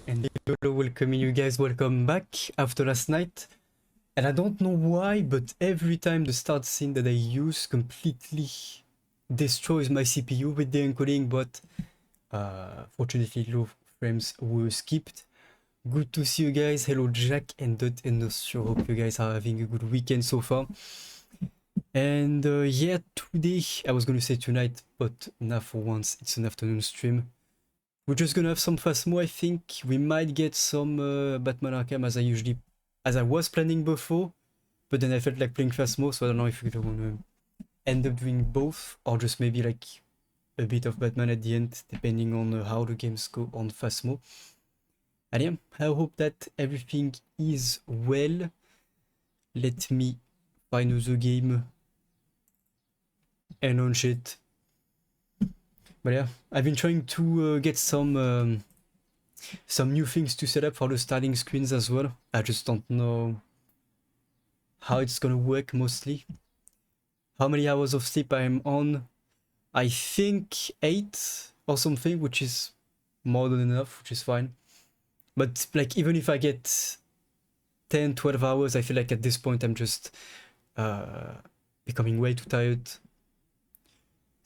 And hello, welcoming you guys, welcome back after last night. And I don't know why, but every time the start scene that I use completely destroys my CPU with the encoding, but fortunately low frames were skipped. Good to see you guys. Hello Jack and Dot and Nostro. Hope you guys are having a good weekend so far. And yeah, today, I was gonna say tonight, but now for once it's an afternoon stream. We're just gonna have some Phasmo, I think. We might get some Batman Arkham as I was planning before, but then I felt like playing Phasmo, so I don't know if we're gonna end up doing both, or just maybe like a bit of Batman at the end, depending on how the games go on Phasmo. And yeah, I hope that everything is well. Let me find the game and launch it. But yeah, I've been trying to get some new things to set up for the starting screens as well. I just don't know how it's gonna work mostly. How many hours of sleep I am on? I think 8 or something, which is more than enough, which is fine. But like, even if I get 10, 12 hours, I feel like at this point I'm just becoming way too tired.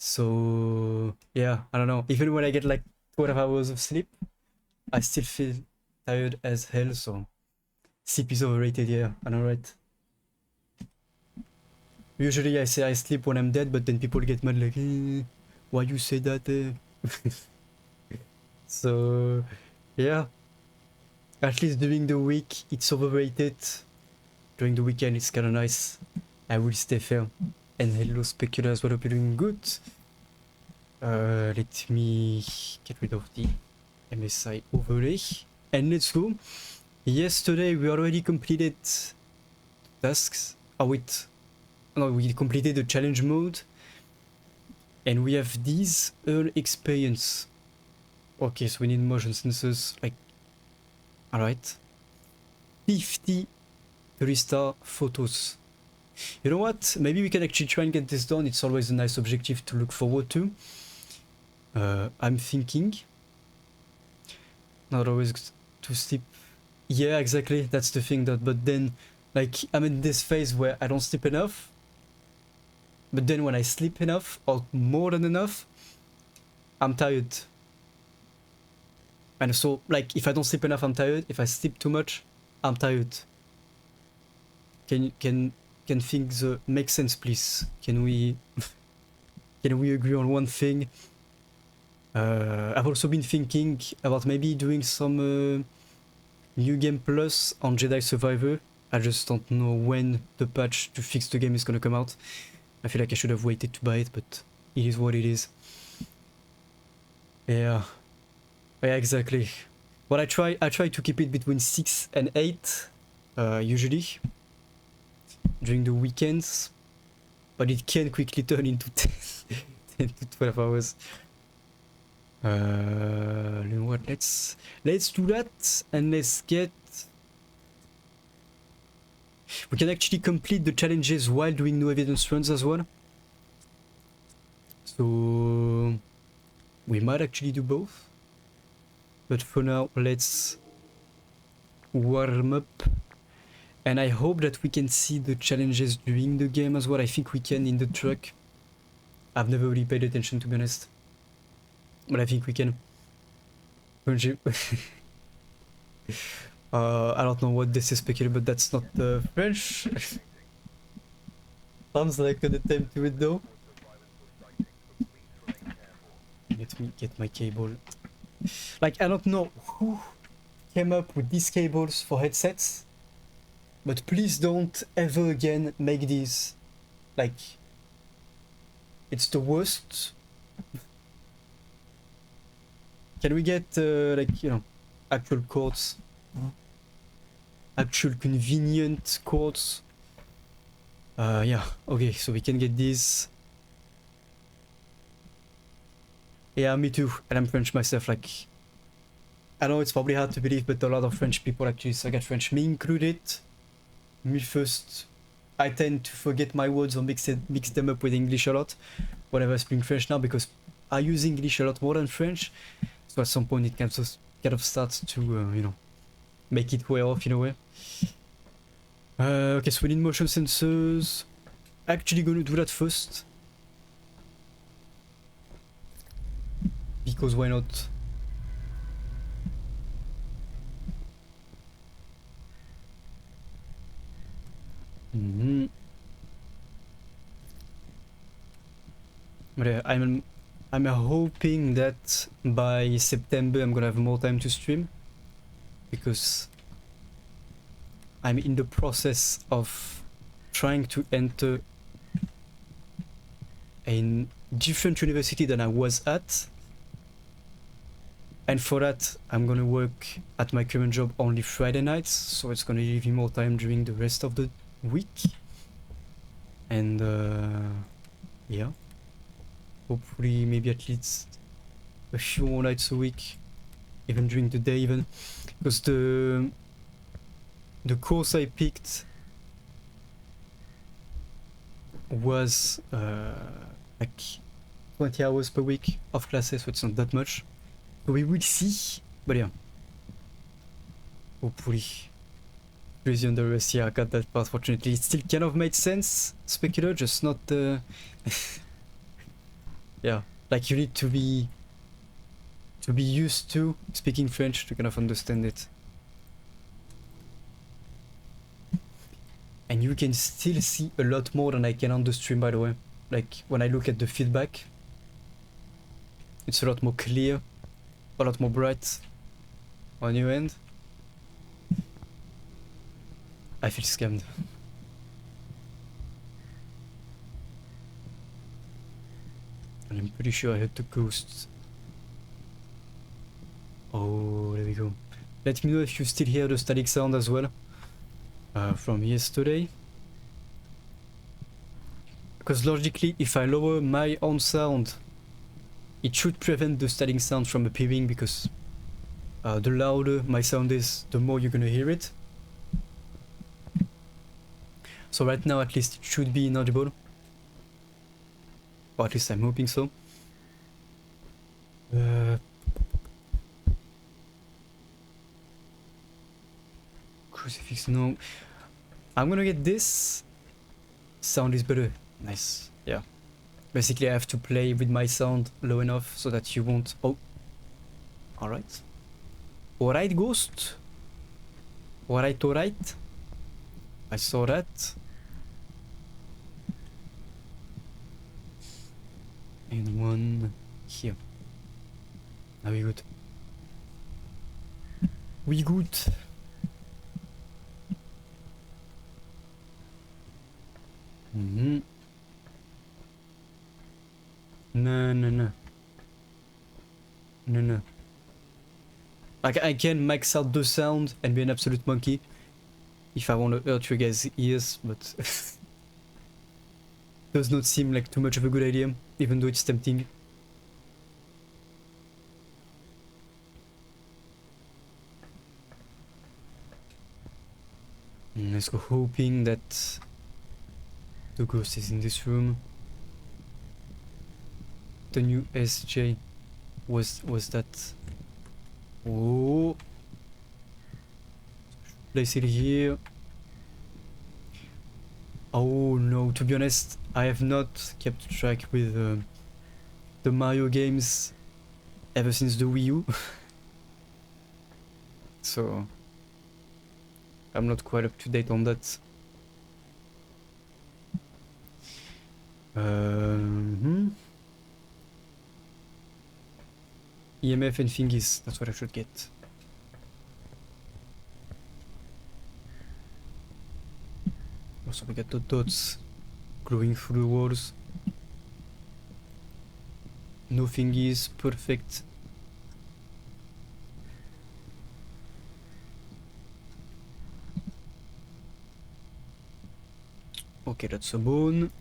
So yeah, I don't know. Even when I get like 12 hours of sleep, I still feel tired as hell, so sleep is overrated, yeah, I know, right? Usually I say I sleep when I'm dead, but then people get mad like, why you say that? So yeah, at least during the week it's overrated. During the weekend it's kinda nice. I will stay fair. And hello Specular as well, hope you're doing good. Let me get rid of the MSI overlay. And let's go. Yesterday we already completed tasks. Oh wait. No, we completed the challenge mode. And we have these early experience. Okay, so we need motion sensors, like, alright. 50 3-star photos. You know what? Maybe we can actually try and get this done. It's always a nice objective to look forward to. I'm thinking. Not always to sleep. Yeah, exactly. That's the thing. But then, like, I'm in this phase where I don't sleep enough. But then when I sleep enough, or more than enough, I'm tired. And so, like, if I don't sleep enough, I'm tired. If I sleep too much, I'm tired. Can things make sense, please? Can we agree on one thing? I've also been thinking about maybe doing some New Game Plus on Jedi Survivor. I just don't know when the patch to fix the game is gonna come out. I feel like I should have waited to buy it, but it is what it is. Yeah, exactly. Well, I try to keep it between 6 and 8, usually during the weekends, but it can quickly turn into 10 to 12 hours. You know what? Let's do that, and let's get. We can actually complete the challenges while doing no evidence runs as well. So we might actually do both. But for now, let's warm up. And I hope that we can see the challenges during the game as well. I think we can in the truck. I've never really paid attention, to be honest. But I think we can. I don't know what this is speculative, but that's not French. Sounds like an attempt to it though. Let me get my cable. Like, I don't know who came up with these cables for headsets, but please don't ever again make these. Like, it's the worst. Can we get like, you know, actual cords? Actual convenient cords? Yeah, okay, so we can get these. Yeah, me too, and I'm French myself. Like, I know it's probably hard to believe, but a lot of French people actually suck at French, me included. Me first. I tend to forget my words or mix them up with English a lot whenever I speak French now, because I use English a lot more than French. So at some point it kind of starts to, you know, make it wear off in a way. Okay, so we need motion sensors. Actually gonna do that first. Because why not? But I'm hoping that by September I'm gonna have more time to stream, because I'm in the process of trying to enter a different university than I was at, and for that I'm gonna work at my current job only Friday nights, so it's gonna leave me more time during the rest of the week. And yeah, hopefully maybe at least a few more nights a week, even during the day even, because the course I picked was like 20 hours per week of classes, so it's not that much. So we will see, but yeah, hopefully. Crazy on the rest, yeah, I got that part. Fortunately, it still kind of made sense, specular, just not yeah, like you need to be used to speaking French to kind of understand it. And you can still see a lot more than I can on the stream, by the way. Like when I look at the feedback, it's a lot more clear, a lot more bright on your end. I feel scammed. And I'm pretty sure I had the ghosts. Oh, there we go. Let me know if you still hear the static sound as well from yesterday. Because logically, if I lower my own sound, it should prevent the static sound from appearing, because the louder my sound is, the more you're gonna hear it. So right now, at least, it should be inaudible. Or at least I'm hoping so. Crucifix, no. I'm gonna get this. Sound is better. Nice. Yeah. Basically, I have to play with my sound low enough so that you won't... Oh. Alright. Alright, Ghost. Alright, alright. I saw that. And one here. Now we good. We good. No. Like, I can max out the sound and be an absolute monkey if I want to hurt your guys' ears, but does not seem like too much of a good idea, even though it's tempting. Let's go, hoping that the ghost is in this room. The new SJ was that. Oh, place it here. Oh no, to be honest, I have not kept track with the Mario games ever since the Wii U. So I'm not quite up to date on that. EMF and thingies, that's what I should get. Also, we got the dots glowing through the walls. No thingies, perfect. Okay, that's a bone.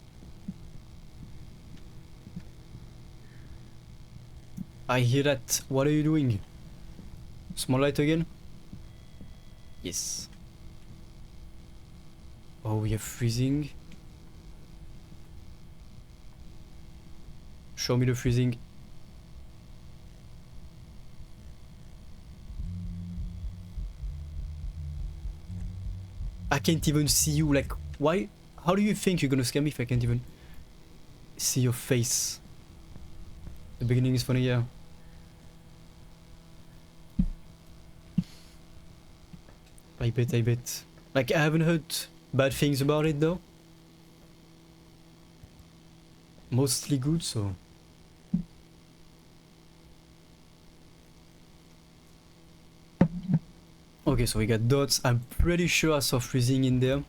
I hear that. What are you doing? Small light again? Yes. Oh, we are freezing. Show me the freezing. I can't even see you. Like, why? How do you think you're gonna scare me if I can't even see your face? The beginning is funny, yeah. I bet, I bet. Like, I haven't heard bad things about it though. Mostly good, so. Okay, so we got dots. I'm pretty sure I saw freezing in there.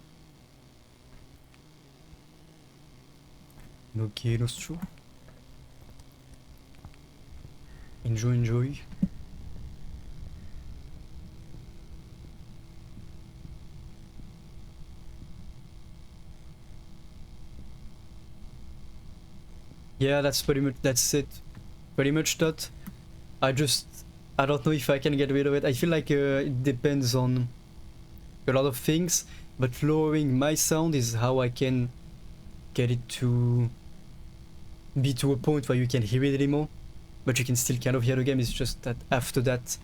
Okay, that's true. Enjoy, enjoy. Yeah, that's pretty much, that's it. Pretty much that. I don't know if I can get rid of it. I feel like it depends on a lot of things, but lowering my sound is how I can get it to be to a point where you can hear it anymore, but you can still kind of hear the game. It's just that after that,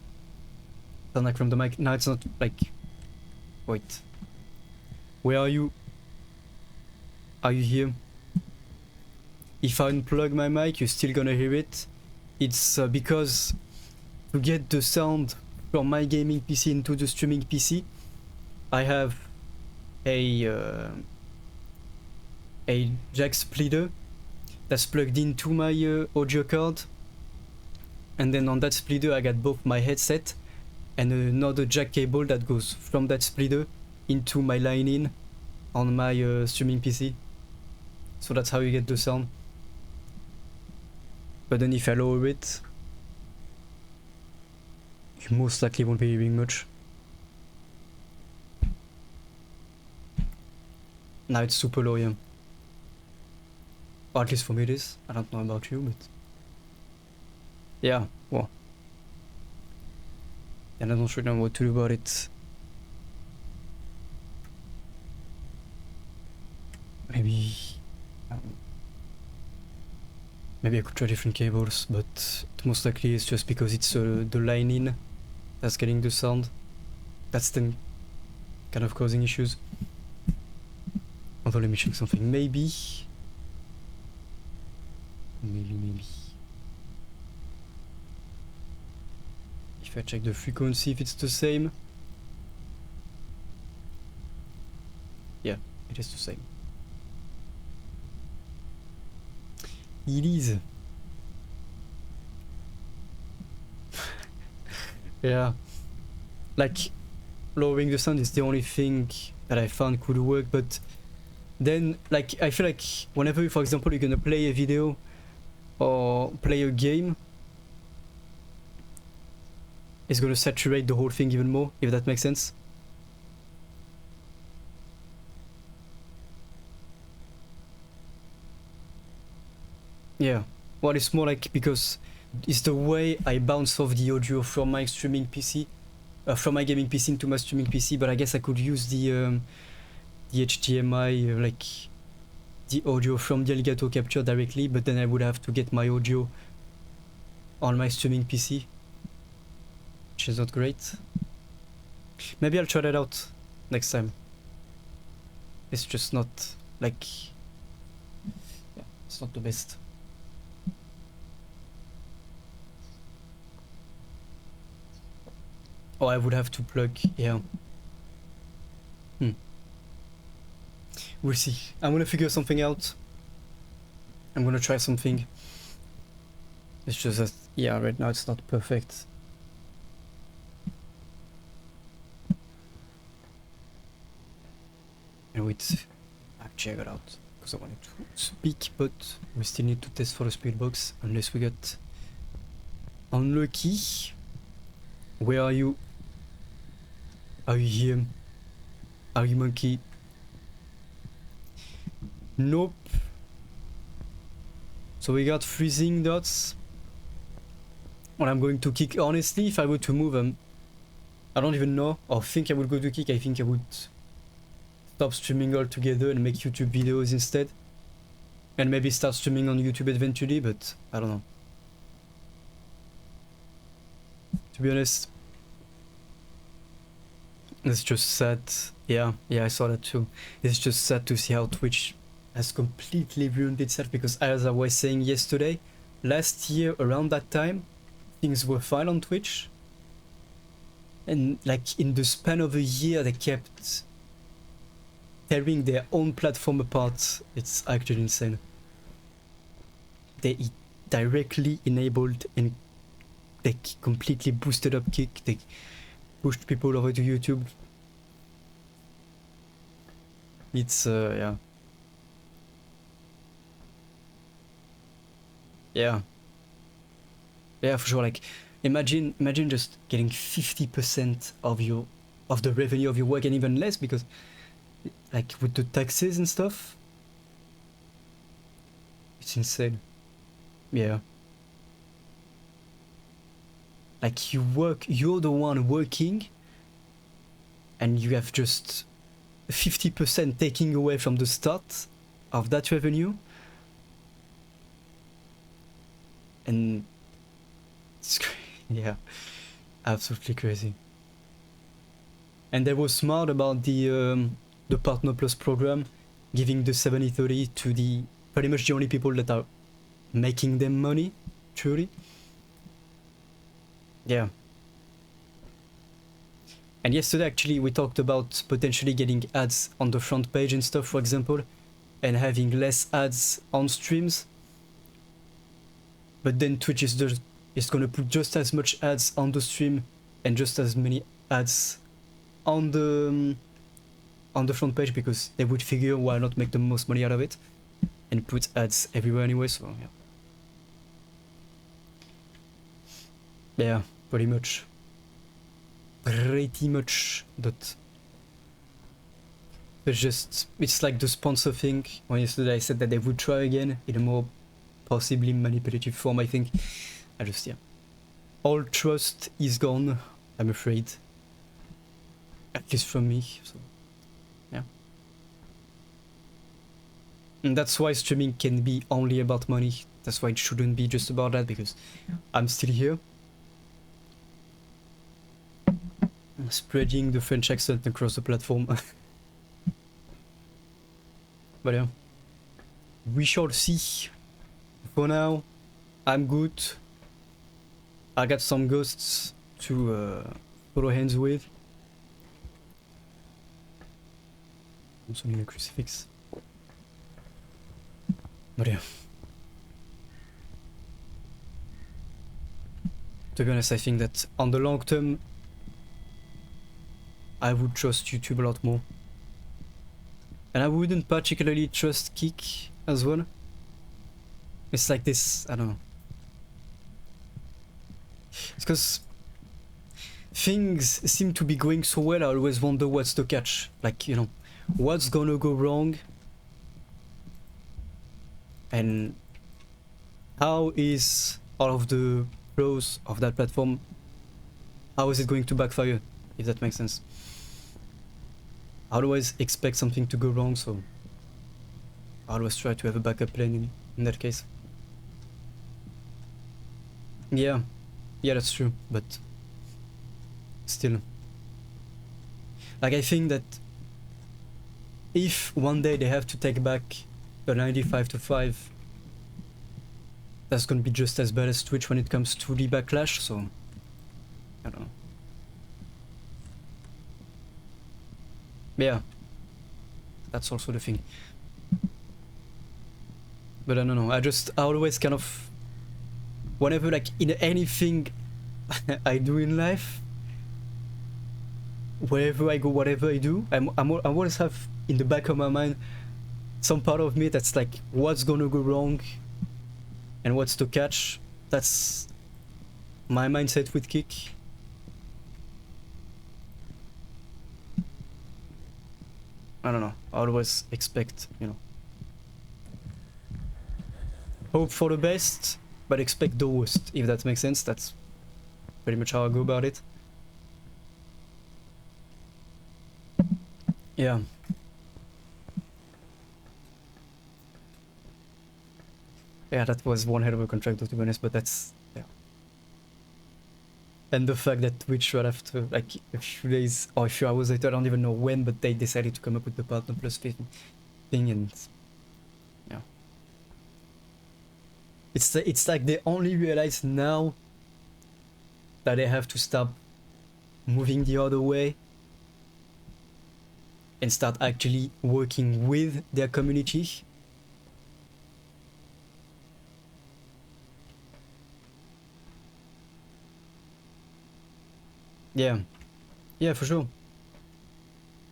sound like from the mic. Now it's not like. Wait. Where are you? Are you here? If I unplug my mic, you're still gonna hear it. It's because to get the sound from my gaming PC into the streaming PC, I have a jack splitter that's plugged into my audio card, and then on that splitter I got both my headset and another jack cable that goes from that splitter into my line in on my streaming PC. So that's how you get the sound. But then if I lower it, you most likely won't be hearing much. Now it's super low, yeah. Or at least for me it is. I don't know about you, but... yeah, well. And I don't really know what to do about it. Maybe... maybe I could try different cables, but most likely it's just because it's the line in that's getting the sound. That's then kind of causing issues. Although let me check something. Maybe. If I check the frequency, if it's the same. Yeah, it is the same. It is. Yeah. Like, lowering the sound is the only thing that I found could work, but then, like, I feel like whenever, for example, you're gonna play a video or play a game, it's gonna saturate the whole thing even more, if that makes sense. Yeah, well, it's more like because it's the way I bounce off the audio from my streaming PC, from my gaming PC into my streaming PC, but I guess I could use the HDMI, like the audio from the Elgato capture directly, but then I would have to get my audio on my streaming PC, which is not great. Maybe I'll try that out next time. It's just not like, yeah, it's not the best. Oh, I would have to plug, yeah. We'll see. I'm gonna figure something out. I'm gonna try something. It's just that, yeah, right now it's not perfect. And wait, actually I got out because I wanted to speak, but we still need to test for the speed box unless we get unlucky. Where are you? Are you here? Are you monkey? Nope. So we got freezing dots. Well, I'm going to kick. Honestly, if I were to move them, I don't even know or think I would go to kick. I think I would stop streaming altogether and make YouTube videos instead. And maybe start streaming on YouTube eventually, but I don't know. To be honest, It's just sad. Yeah, I saw that too. It's just sad to see how Twitch has completely ruined itself, because as I was saying yesterday, last year around that time, things were fine on Twitch. And like in the span of a year, they kept tearing their own platform apart. It's actually insane. They directly enabled and they completely boosted up Kick. They pushed people over to YouTube. It's yeah. Yeah, for sure. Like imagine just getting 50% of the revenue of your work, and even less, because like with the taxes and stuff, it's insane. Yeah. Like you're the one working, and you have just 50% taking away from the start of that revenue. And it's yeah, absolutely crazy. And they were smart about the Partner Plus program, giving the 70/30 to the pretty much the only people that are making them money, truly. Yeah. And yesterday actually we talked about potentially getting ads on the front page and stuff, for example, and having less ads on streams. But then Twitch is gonna put just as much ads on the stream and just as many ads on the front page, because they would figure why not make the most money out of it and put ads everywhere anyway. So yeah, pretty much that. It's like the sponsor thing. When yesterday I said that they would try again in a more possibly manipulative form. I think yeah, all trust is gone, I'm afraid, at least from me. So yeah, and that's why streaming can be only about money. That's why it shouldn't be just about that, because I'm still here spreading the French accent across the platform. But yeah, we shall see. For now, I'm good. I got some ghosts to throw hands with. I'm also need a crucifix. But yeah. To be honest, I think that on the long term, I would trust YouTube a lot more. And I wouldn't particularly trust Kick as well. It's like this, I don't know. It's because things seem to be going so well, I always wonder what's the catch. Like, you know, what's gonna go wrong? And how is all of the pros of that platform, how is it going to backfire, if that makes sense? I always expect something to go wrong, so I always try to have a backup plan in that case. Yeah, that's true, but still. Like, I think that if one day they have to take back the 95/5, that's gonna be just as bad as Twitch when it comes to the backlash, so I don't know. Yeah, that's also the thing. But I don't know, I always kind of, whenever, like, in anything I do in life, wherever I go, whatever I do, I always have in the back of my mind some part of me that's like, what's gonna go wrong and what's the catch. That's my mindset with Kick. I don't know, I always expect, you know, hope for the best, but expect the worst, if that makes sense. That's pretty much how I go about it. Yeah. Yeah, that was one hell of a contract, to be honest, but that's, yeah. And the fact that Twitch right after like a few days or a few hours later, I don't even know when, but they decided to come up with the Partner Plus thing, and yeah, it's like they only realize now that they have to stop moving the other way and start actually working with their community. Yeah, yeah, for sure.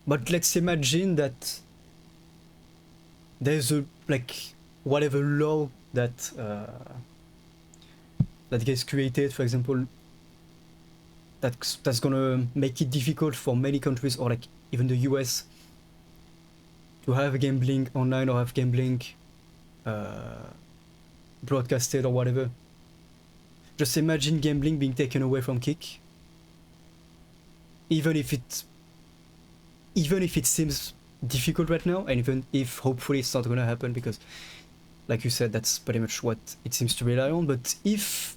But let's imagine that there's a like whatever law that that gets created, for example, that's gonna make it difficult for many countries or like even the US to have gambling online or have gambling broadcasted or whatever. Just imagine gambling being taken away from Kick, even if it seems difficult right now, and even if hopefully it's not gonna happen because, like you said, that's pretty much what it seems to rely on. But if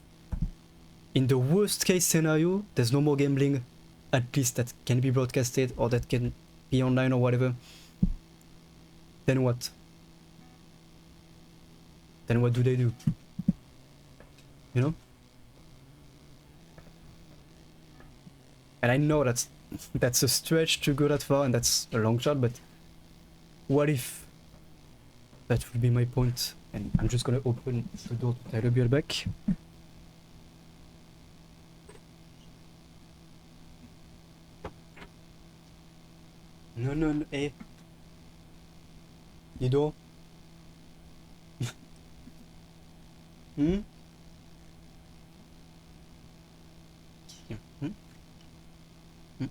in the worst case scenario there's no more gambling, at least that can be broadcasted or that can be online or whatever, then what? Then what do they do? You know? And I know that's a stretch to go that far and that's a long shot, but what if that would be my point? And I'm just gonna open the door to Tyler, be right back. No, hey. Ido? Hmm? Hmm? Hmm?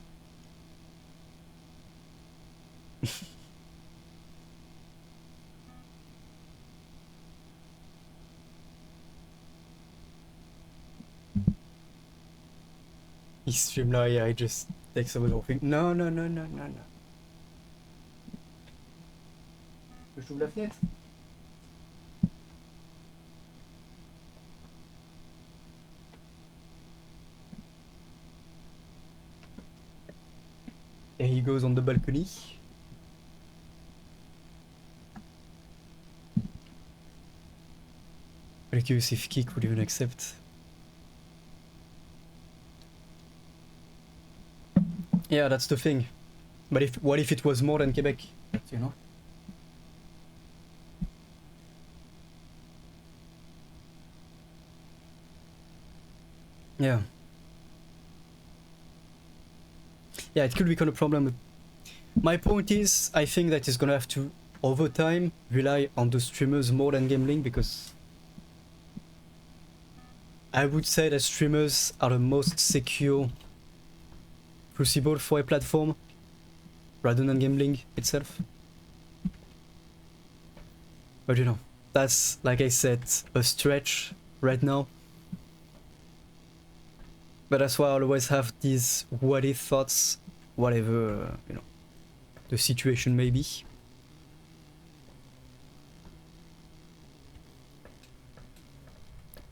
He's stream now, yeah, I just take some little thing. No. Je t'ouvre la fenêtre? And he goes on the balcony. I'm curious if Kik would even accept. Yeah, that's the thing. But what if it was more than Quebec? You know? Yeah. Yeah, it could become a problem. My point is, I think that it's gonna have to, over time, rely on the streamers more than gambling because I would say that streamers are the most secure crucible for a platform rather than gambling itself. But you know, that's, like I said, a stretch right now. But that's why I always have these what if thoughts, whatever, you know, the situation may be.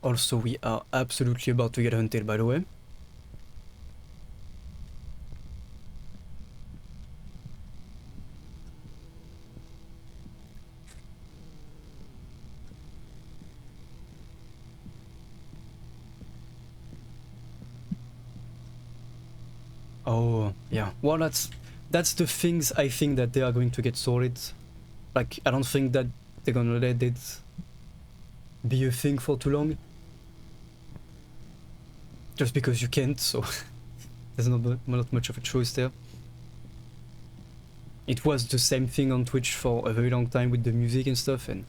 Also, we are absolutely about to get hunted, by the way. Oh, yeah. Well, that's the things I think that they are going to get sorted. Like, I don't think that they're gonna let it be a thing for too long. Just because you can't, so there's not much of a choice there. It was the same thing on Twitch for a very long time with the music and stuff, and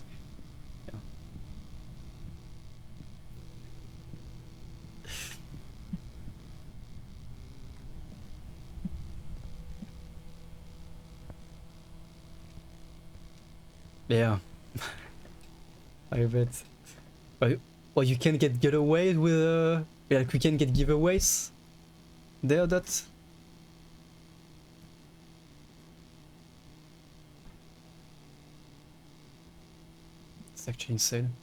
yeah. I bet. Well, you can get giveaways with like we can get giveaways there. That it's actually insane.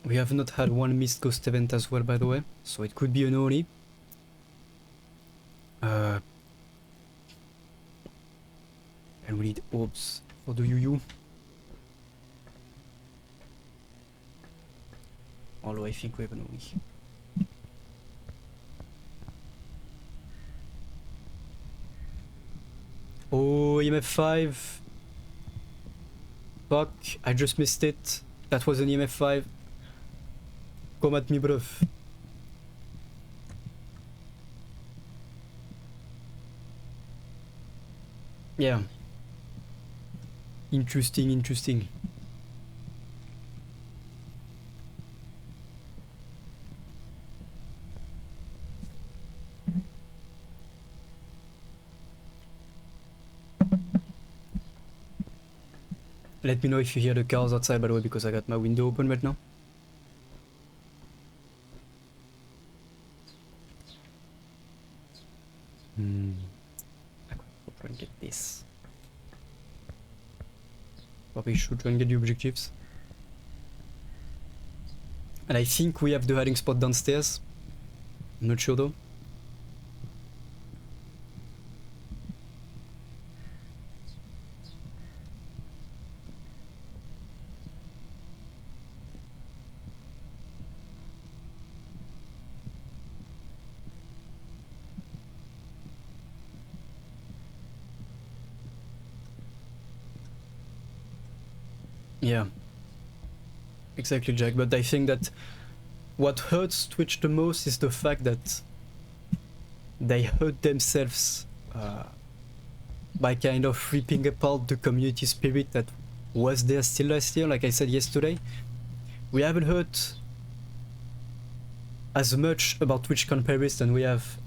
We have not had one missed ghost event as well, by the way, so it could be an Oni. And we need orbs for the UU. Although I think we have an Oni. Oh, EMF 5. Fuck, I just missed it. That was an EMF 5. Come at me, bruv. Yeah. Interesting, interesting. Let me know if you hear the cars outside, by the way, because I got my window open right now. I'll try and get this. Probably should try and get the objectives. And I think we have the hiding spot downstairs. I'm not sure though. Yeah, exactly, Jack. But I think that what hurts Twitch the most is the fact that they hurt themselves by kind of ripping apart the community spirit that was there still last year. Like I said yesterday, we haven't heard as much about TwitchCon Paris than we have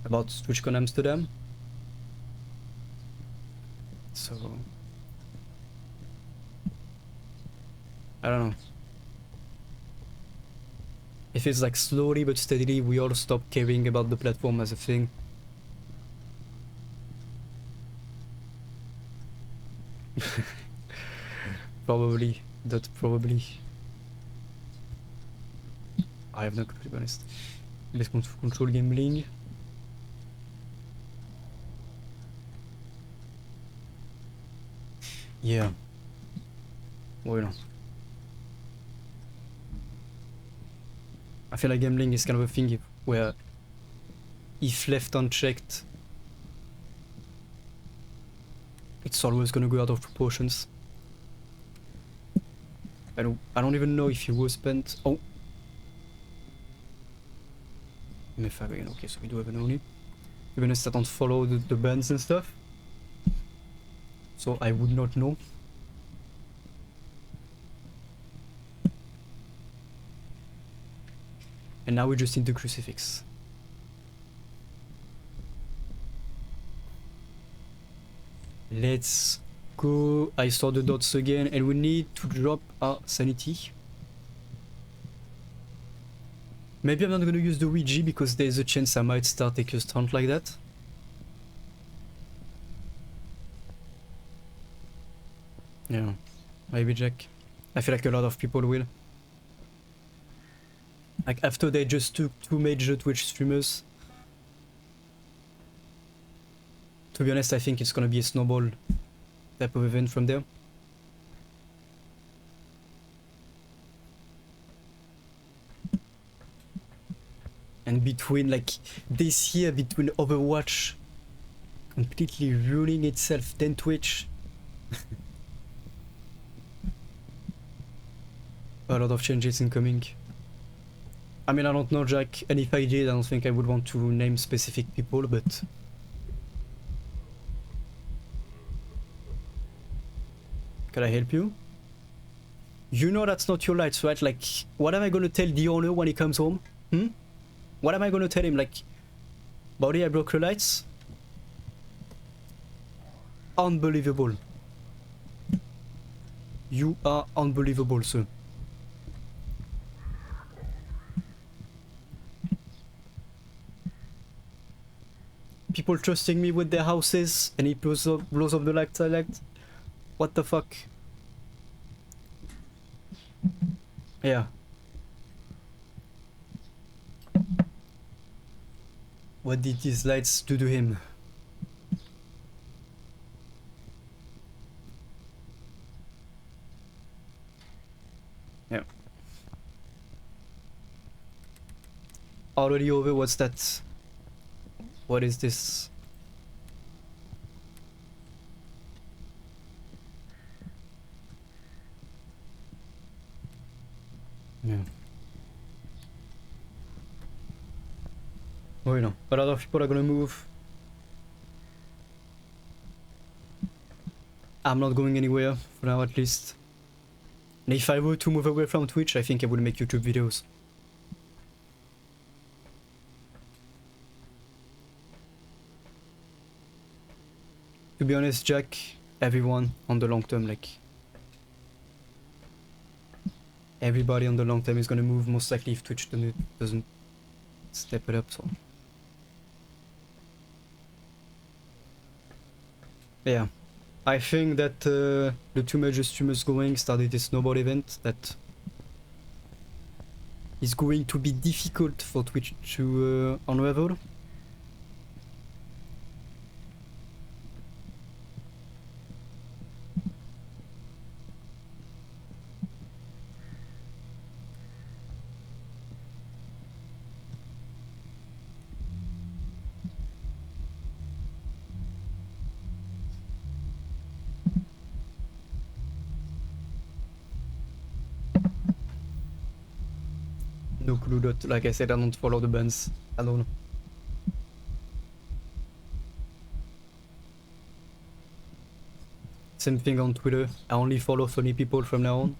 about TwitchCon Amsterdam. So I don't know. It feels like slowly but steadily we all stop caring about the platform as a thing. Probably. That probably. I have no clue, to be honest. Let's control gambling. Yeah. Why not? I feel like gambling is kind of a thing where if left unchecked, it's always gonna go out of proportions. I don't even know if he was spent. Oh, MF5 again. Okay, so we do have an Oni. We're gonna start and follow the bands and stuff. So I would not know. And now we just need the crucifix. Let's go. I saw the dots again, and we need to drop our sanity. Maybe I'm not gonna use the Ouija because there's a chance I might start a stunt like that. Yeah, maybe Jack. I feel like a lot of people will. Like after they just took 2 major Twitch streamers. To be honest, I think it's gonna be a snowball type of event from there. And between like this year, between Overwatch completely ruining itself, then Twitch. A lot of changes incoming. I mean, I don't know, Jack, and if I did, I don't think I would want to name specific people, but... Can I help you? You know that's not your lights, right? Like, what am I gonna tell the owner when he comes home? What am I gonna tell him? Like, buddy, I broke your lights? Unbelievable. You are unbelievable, sir. People trusting me with their houses and he blows up the lights I liked. What the fuck? Yeah. What did these lights do to him? Yeah. Already over, what's that? What is this? Yeah. Oh, you know, but other people are gonna move. I'm not going anywhere, for now at least. And if I were to move away from Twitch, I think I would make YouTube videos. To be honest, Jack, everyone on the long term, like... Everybody on the long term is gonna move, most likely if Twitch doesn't step it up, so... Yeah. I think that the two major streamers going started a snowball event that is going to be difficult for Twitch to unravel. No clue that, like I said, I don't follow the bands. I don't know. Same thing on Twitter. I only follow funny people from now on.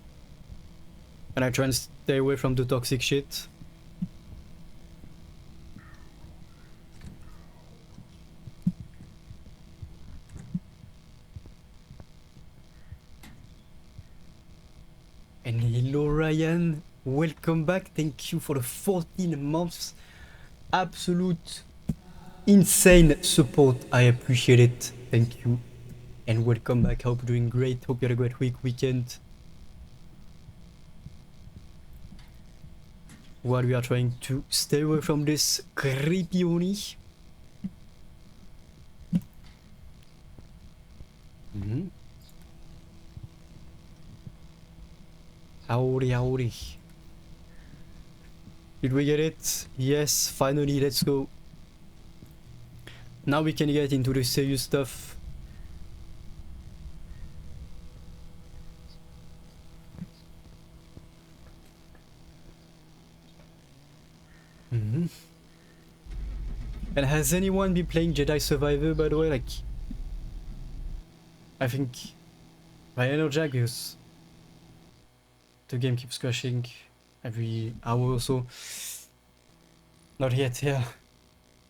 And I try and stay away from the toxic shit. And hello Ryan, welcome back. Thank you for the 14 months. Absolute insane support. I appreciate it. Thank you. And welcome back. Hope you're doing great. Hope you had a great weekend. While we are trying to stay away from this creepy Oni. Howdy. Did we get it? Yes, finally, let's go. Now we can get into the serious stuff. And has anyone been playing Jedi Survivor, by the way? Like, I think Ryan or Jack, because the game keeps crashing every hour or so. Not yet, yeah.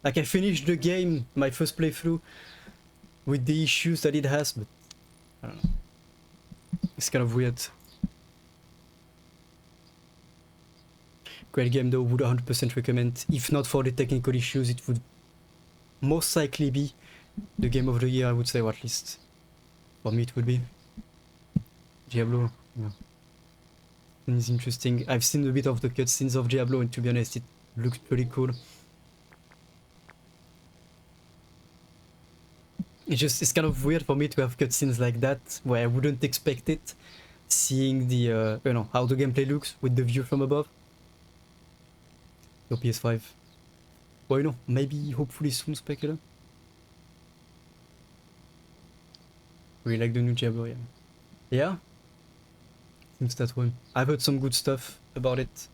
Like, I finished the game, my first playthrough, with the issues that it has, but I don't know. It's kind of weird. Great game though, would 100% recommend. If not for the technical issues, it would most likely be the game of the year, I would say, or at least for me it would be. Diablo, yeah. It's interesting. I've seen a bit of the cutscenes of Diablo, and to be honest, it looks pretty cool. It's kind of weird for me to have cutscenes like that, where I wouldn't expect it, seeing the, you know, how the gameplay looks with the view from above. So PS5. Well, you know, maybe, hopefully soon, Specular. We like the new Diablo, yeah. Yeah? Seems that one. I've heard some good stuff about it.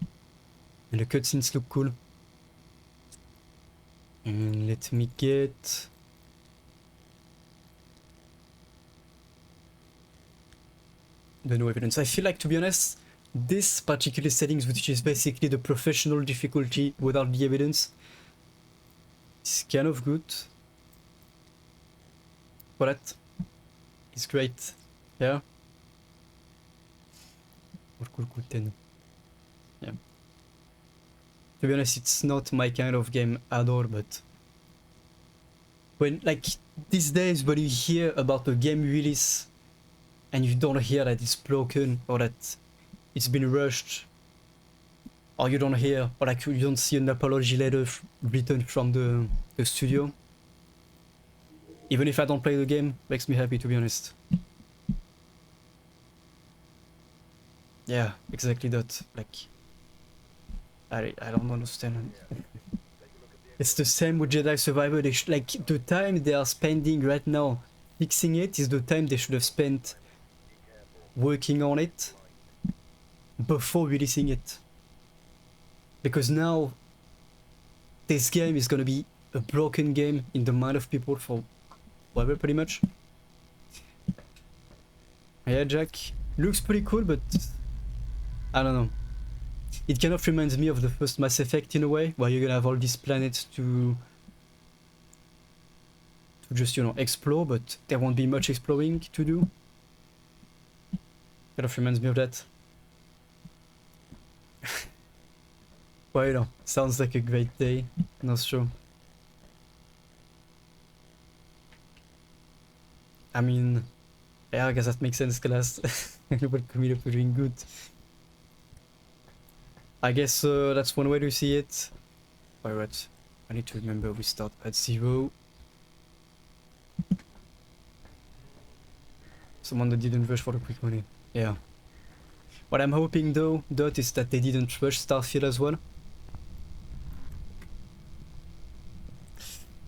And the cutscenes look cool. And let me get... the no evidence. I feel like, to be honest, this particular settings, which is basically the professional difficulty without the evidence, is kind of good. For that, it's great. Yeah. Cool 10. Yeah. To be honest, it's not my kind of game at all, but when, like, these days when you hear about a game release and you don't hear that it's broken or that it's been rushed, or you don't hear, or like you don't see an apology letter written from the studio. Even if I don't play the game, makes me happy, to be honest. Yeah, exactly that. Like, I don't understand. It's the same with Jedi Survivor. Like, the time they are spending right now fixing it is the time they should have spent working on it before releasing it. Because now this game is gonna be a broken game in the mind of people for forever, pretty much. Yeah, Jack. Looks pretty cool, but I don't know. It kind of reminds me of the first Mass Effect in a way, where you're gonna have all these planets to just, you know, explore, but there won't be much exploring to do. Kind of reminds me of that. Well, you know, sounds like a great day. Not sure. I mean, yeah, I guess that makes sense, class. But committed to doing good. I guess that's one way to see it. Alright, I need to remember we start at 0. Someone that didn't rush for the quick money. Yeah. What I'm hoping though, Dot, is that they didn't rush Starfield as well.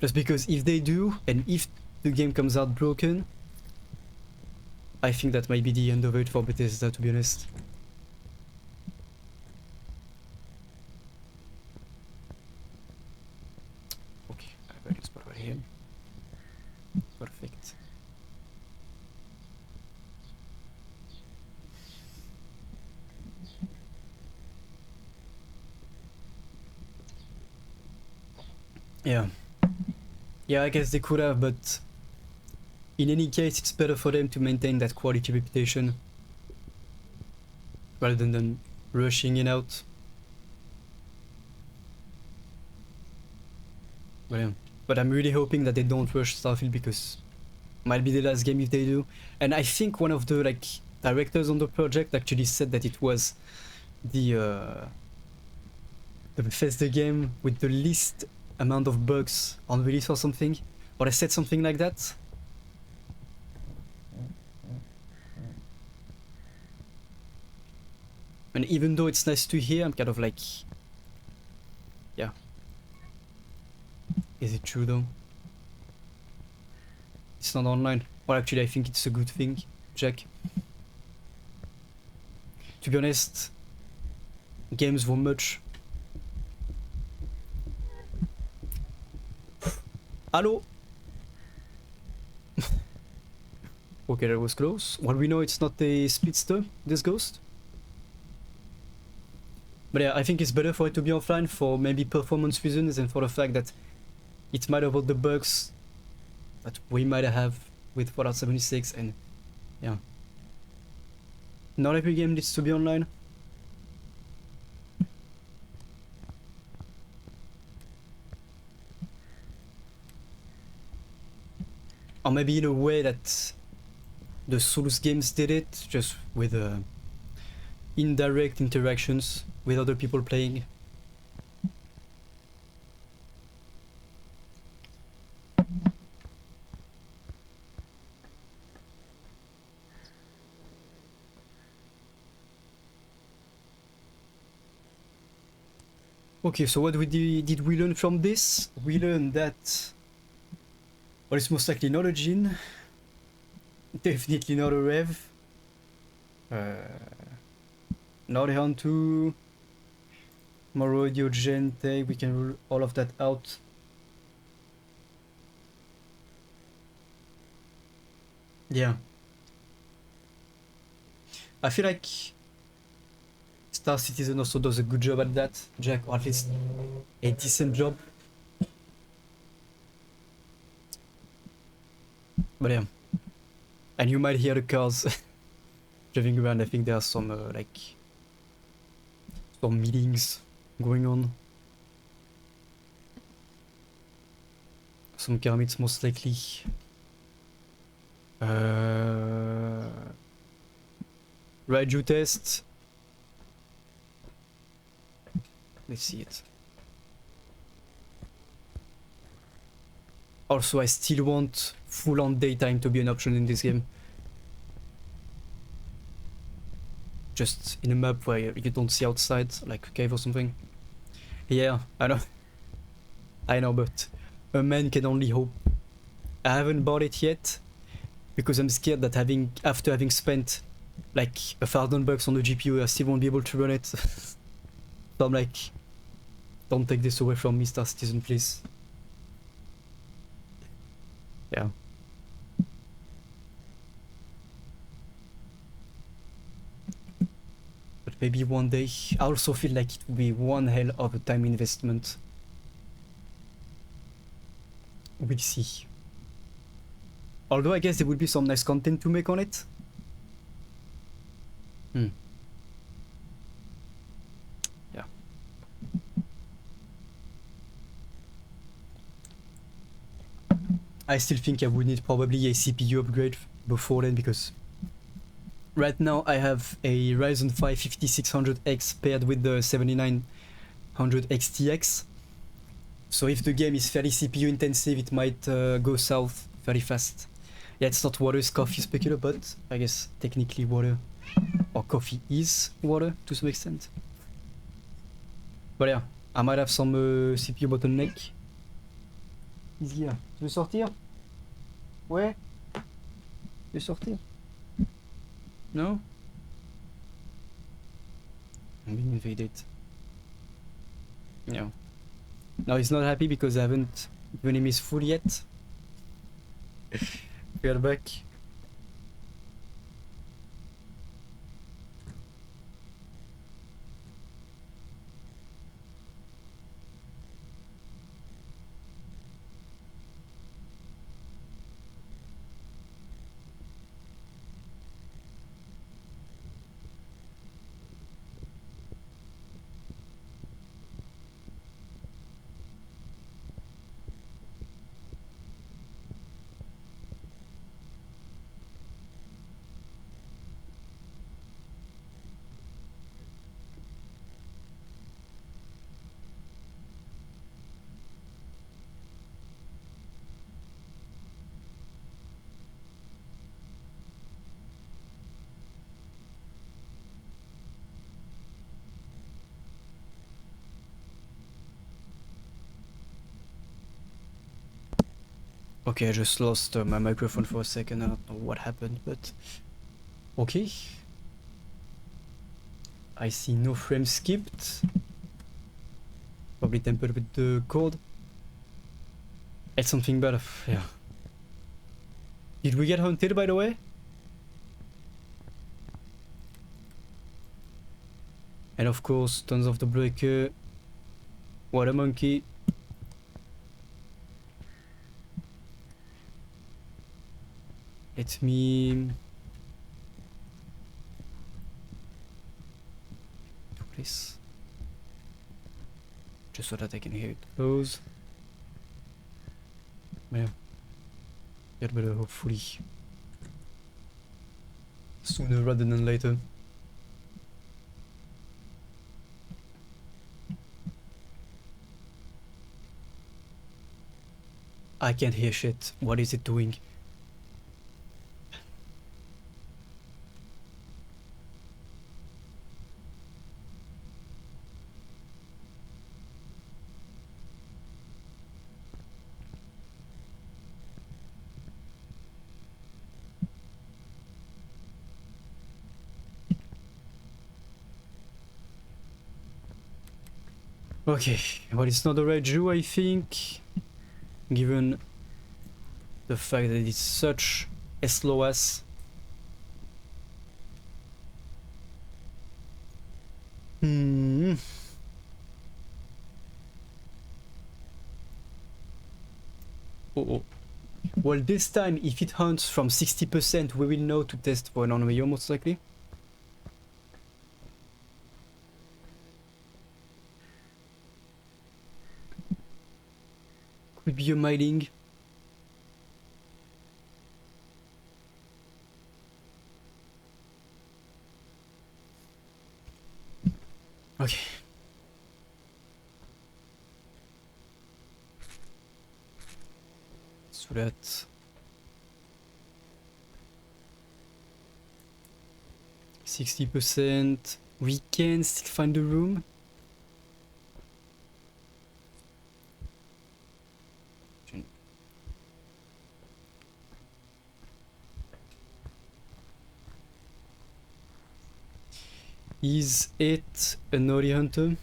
Just because if they do, and if the game comes out broken, I think that might be the end of it for Bethesda, to be honest. Okay, I got this spot right here. Perfect. Yeah. Yeah, I guess they could have, but in any case, it's better for them to maintain that quality reputation rather than them rushing it out. But yeah. But I'm really hoping that they don't rush Starfield, because it might be the last game if they do. And I think one of the like directors on the project actually said that it was the Bethesda game with the least amount of bugs on release or something. Or I said something like that. And even though it's nice to hear, I'm kind of like, yeah. Is it true though? It's not online. Well, actually, I think it's a good thing, Jack. To be honest, games were much. Hello? Okay, that was close. Well, we know it's not a speedster, this ghost. But yeah, I think it's better for it to be offline for maybe performance reasons and for the fact that it might avoid the bugs that we might have with Fallout 76, and yeah. Not every game needs to be online. Or maybe in a way that the Souls games did it, just with indirect interactions with other people playing. Okay, so what did we learn from this? We learned that, well, it's most likely not a Jinn. Definitely not a Rev. Not a Hantu. Morodio, Gente, we can rule all of that out. Yeah. I feel like Star Citizen also does a good job at that, Jack, or at least a decent job. But yeah. And you might hear the cars driving around. I think there are some like some meetings going on. Some car meets most likely. Raiju test. let's see it. Also, I still want full-on daytime to be an option in this game. Just in a map where you don't see outside, like a cave or something. Yeah, I know. I know, but a man can only hope. I haven't bought it yet because I'm scared that after having spent like $1,000 on the GPU, I still won't be able to run it. So I'm like, don't take this away from me, Star Citizen, please. Yeah. But maybe one day. I also feel like it would be one hell of a time investment. We'll see. Although I guess there will be some nice content to make on it. Yeah. I still think I would need probably a CPU upgrade before then, because right now I have a Ryzen 5 5600X paired with the 7900 XTX. So if the game is fairly CPU intensive, it might go south very fast. Yeah, it's not water, it's coffee specular, but I guess technically water or coffee is water to some extent. But yeah, I might have some CPU bottleneck. Qu'est-ce qu'il y a? Tu veux sortir? Ouais? Tu veux sortir? No? I'm being invaded. No. No, he's not happy because I haven't given him his food yet. We are back. Okay, I just lost my microphone for a second. I don't know what happened, but okay. I see no frame skipped. Probably tempered with the code. It's something better. Yeah. Did we get hunted, by the way? And of course, tons of the breaker. Water monkey. Let me do this. Just so that I can hear it close. Yeah. Get better, hopefully. Sooner rather than later. I can't hear shit. What is it doing? Okay, well, it's not the right Jew, I think, given the fact that it's such a slow ass. Oh. Well, this time, if it hunts from 60%, we will know to test for an Onryo, most likely. Could be a mining. Okay. that. 60%. We can still find the room. Is it a naughty hunter?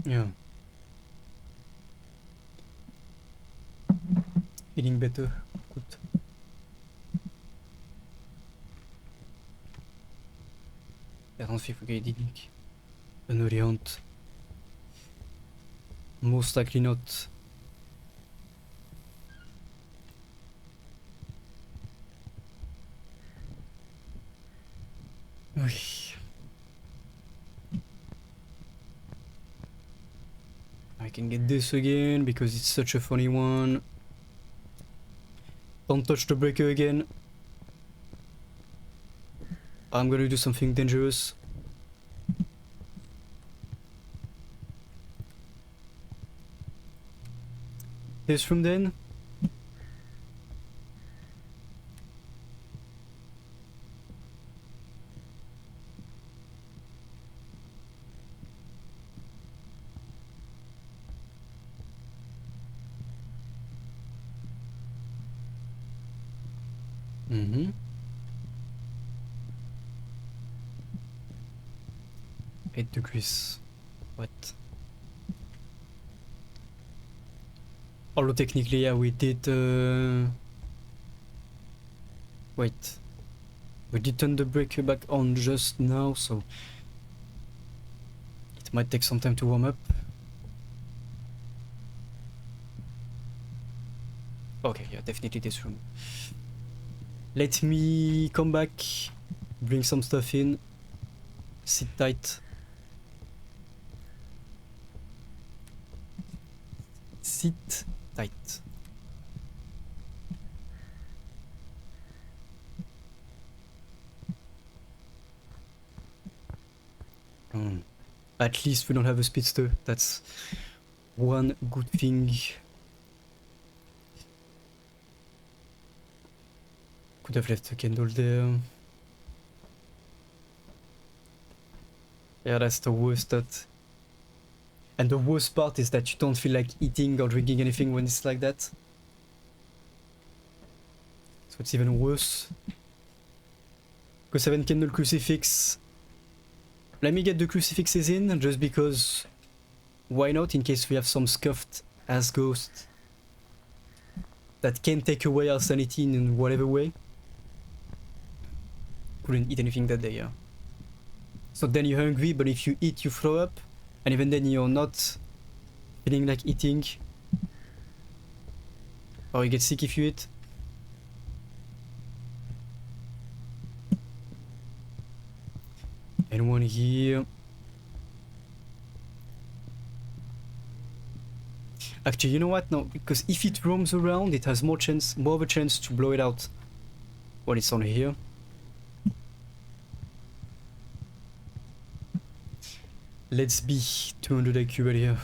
Yeah. Feeling better. Good. I don't think we're getting a naughty hunt. Most likely not. Oy. I can get this again because it's such a funny one. Don't touch the breaker again. I'm gonna do something dangerous. This room then. Mm-hmm. 8 degrees. What? Although technically, yeah, we did. Wait. We did turn the breaker back on just now, so it might take some time to warm up. Okay, yeah, definitely this room. Let me come back, bring some stuff in, sit tight. Sit tight. At least we don't have a speedster. That's one good thing. Could have left a candle there. Yeah, that's the worst. And the worst part is that you don't feel like eating or drinking anything when it's like that. So it's even worse. Go 7 candle crucifix. Let me get the crucifixes in, just because why not, in case we have some scuffed ass ghost that can take away our sanity in whatever way. Couldn't eat anything that day, yeah. So then you're hungry, but if you eat you throw up, and even then you're not feeling like eating. Or you get sick if you eat. And one here. Actually, you know what? No, because if it roams around, it has more of a chance to blow it out when it's on here. Let's be 200 IQ right here.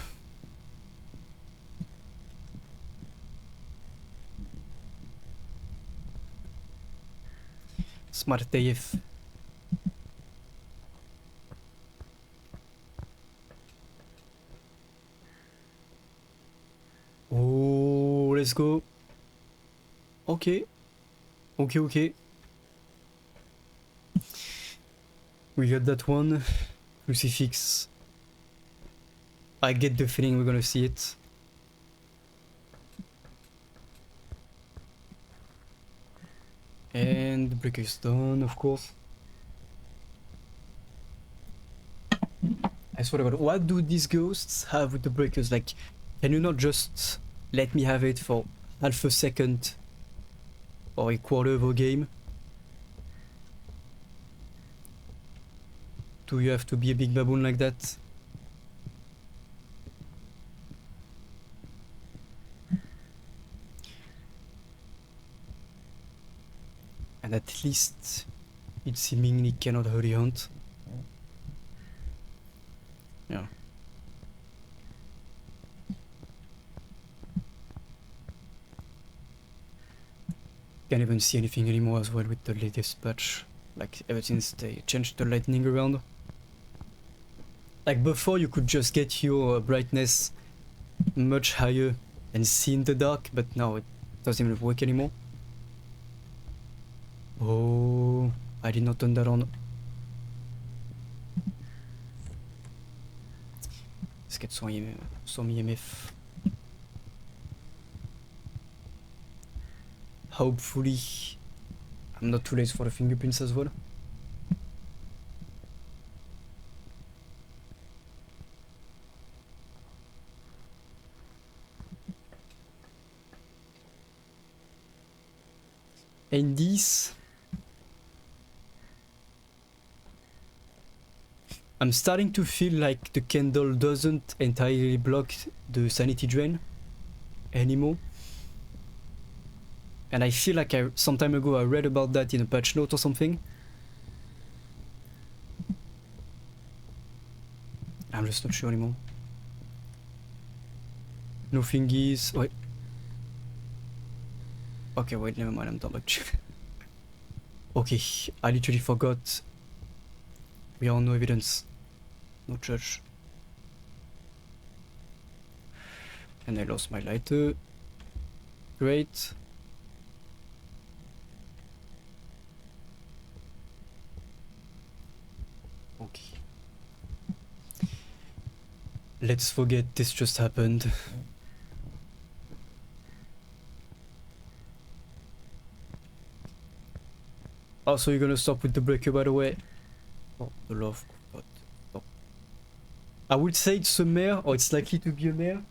Smart AF. Oh, let's go. Okay. Okay. We got that one. Crucifix. I get the feeling we're gonna see it. And the breaker is done, of course. I swear to God, what do these ghosts have with the breakers? Like, can you not just let me have it for half a second or a quarter of a game? Do you have to be a big baboon like that? And at least it seemingly cannot hurry hunt. Yeah. Can't even see anything anymore as well with the latest patch. Like ever since they changed the lightning around. Like before you could just get your brightness much higher and see in the dark, but now it doesn't even work anymore. Oh, I did not turn that on. Let's get some EMF. Hopefully I'm not too late for the fingerprints as well. And this, I'm starting to feel like the candle doesn't entirely block the sanity drain anymore. And I feel like some time ago I read about that in a patch note or something. I'm just not sure anymore. No thingies. Wait. Okay, wait, never mind, I'm done actually. Okay, I literally forgot. We are no evidence. No judge. And I lost my lighter. Great. Okay. Let's forget this just happened. Also, you're gonna stop with the breaker, by the way. Oh, the love. God. Stop. I would say it's a mare, or it's likely to be a mare.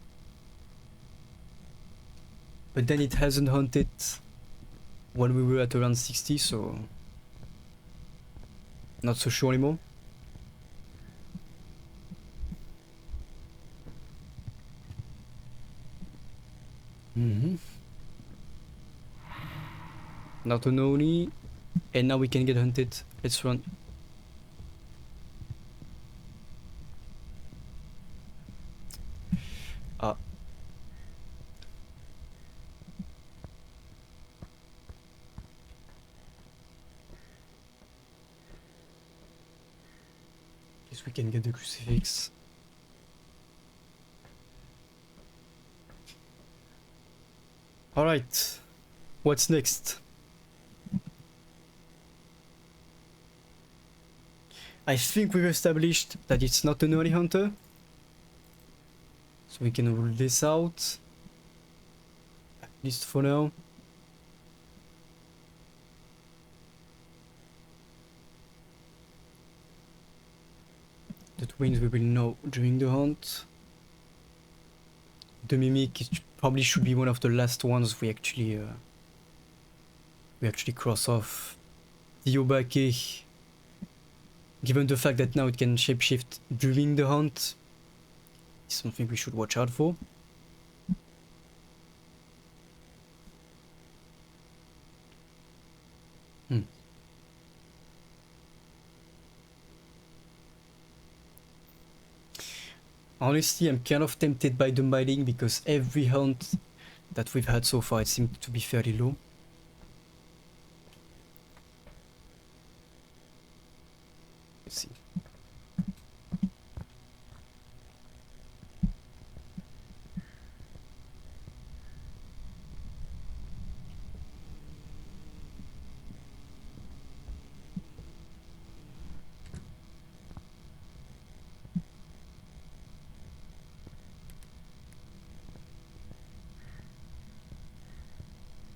But then it hasn't hunted when we were at around 60, so not so sure anymore. Not an Oni, and now we can get hunted. Let's run. Ah. Guess we can get the crucifix. Alright, what's next? I think we've established that it's not an early hunter. So we can rule this out. At least for now. The twins we will know during the hunt. The mimic probably should be one of the last ones we actually cross off. The Obake, given the fact that now it can shapeshift during the hunt, is something we should watch out for. Honestly, I'm kind of tempted by the mining because every hunt that we've had so far, it seemed to be fairly low. Let's see.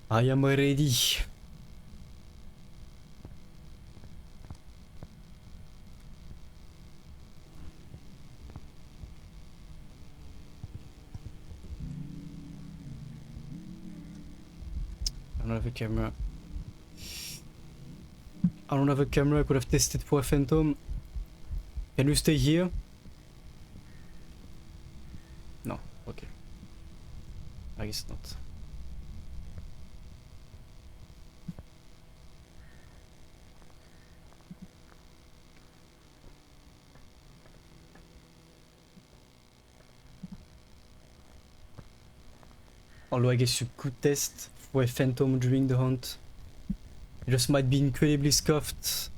I am ready. I don't have a camera. I don't have a camera. I could have tested for a phantom. Can you stay here? No. Okay. I guess not. Although I guess you could test for a phantom during the hunt. It just might be incredibly scuffed.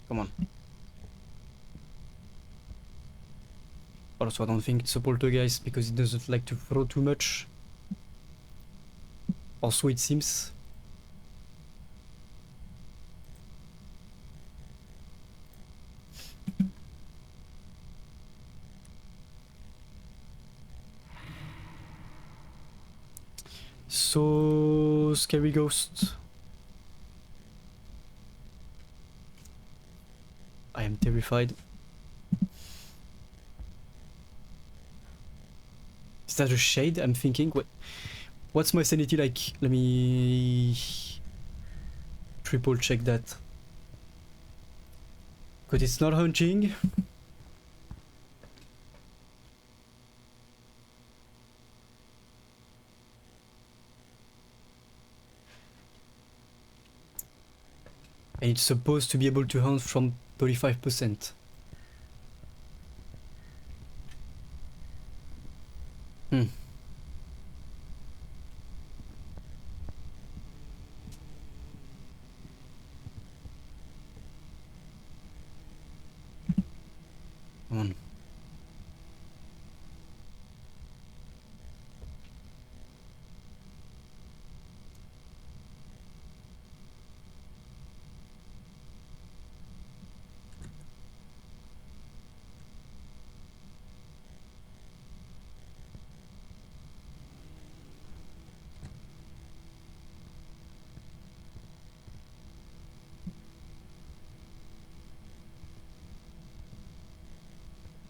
Come on. Also, I don't think it's a poltergeist because it doesn't like to throw too much. Also, it seems. So, scary ghost. I am terrified. Is that a shade? I'm thinking. What's my sanity like? Let me triple check that. Because it's not hunting. And it's supposed to be able to hunt from 35%. Hmm. Come on.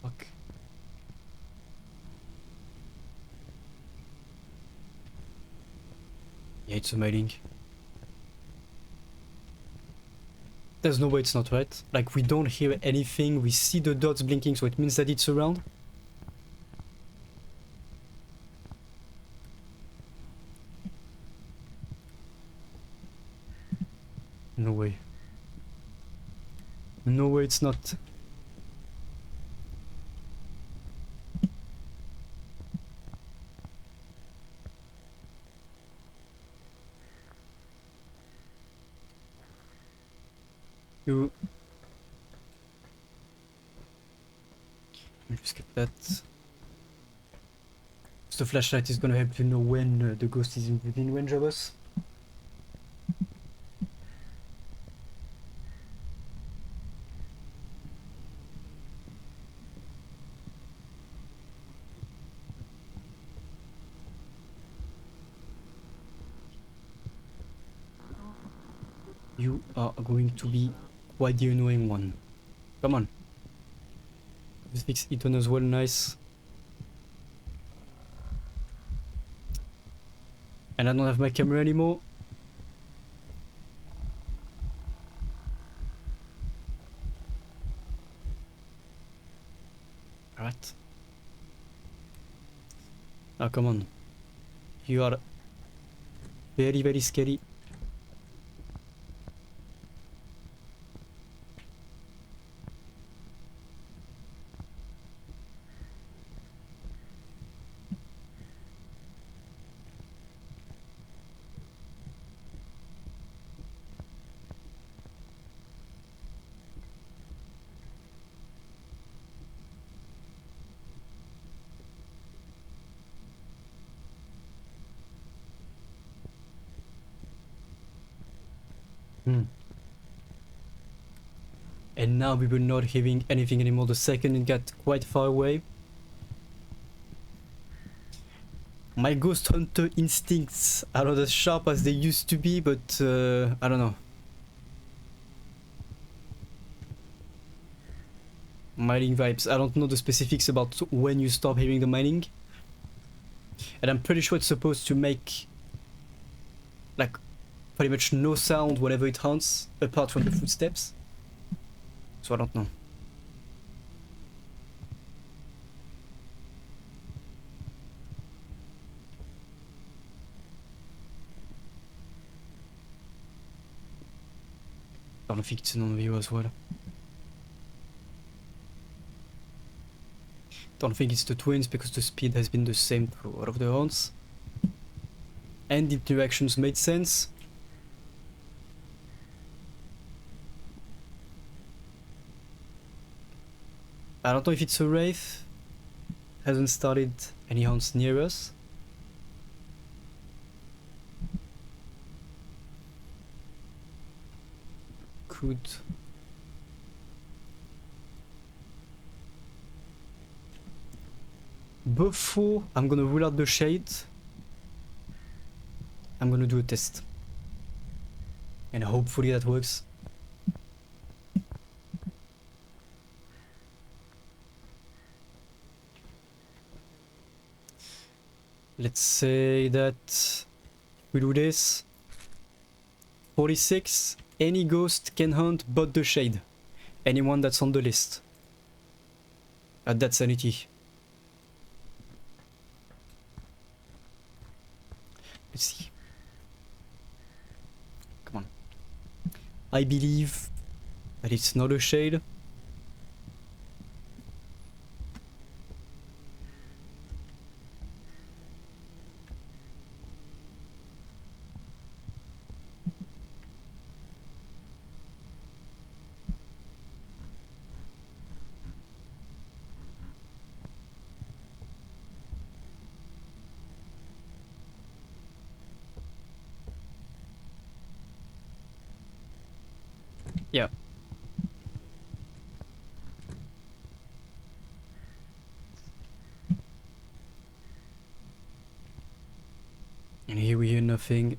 Fuck. Yeah, it's a mailing. There's no way it's not right. Like, we don't hear anything, we see the dots blinking, so it means that it's around. No way. No way it's not. You... Let me just get that. So the flashlight is gonna help you know when the ghost is within range of us. You are going to be quite the annoying one. Come on. This fix it on as well, nice. And I don't have my camera anymore. Alright. Now come on. You are very, very scary. Hmm. And now we were not hearing anything anymore the second it got quite far away. My ghost hunter instincts are not as sharp as they used to be, but I don't know. Mining vibes. I don't know the specifics about when you stop hearing the mining. And I'm pretty sure it's supposed to make like pretty much no sound whenever it hunts, apart from the footsteps. So I don't know. Don't think it's non view as well. Don't think it's the twins because the speed has been the same through all of the rounds. And the interactions made sense. I don't know if it's a Wraith. Hasn't started any hounds near us. Could. Before I'm gonna rule out the shade, I'm gonna do a test. And hopefully that works. Let's say that we do this. 46. Any ghost can hunt but the shade. Anyone that's on the list. That's sanity. Let's see. Come on. I believe that it's not a shade. Yeah. And here we hear nothing.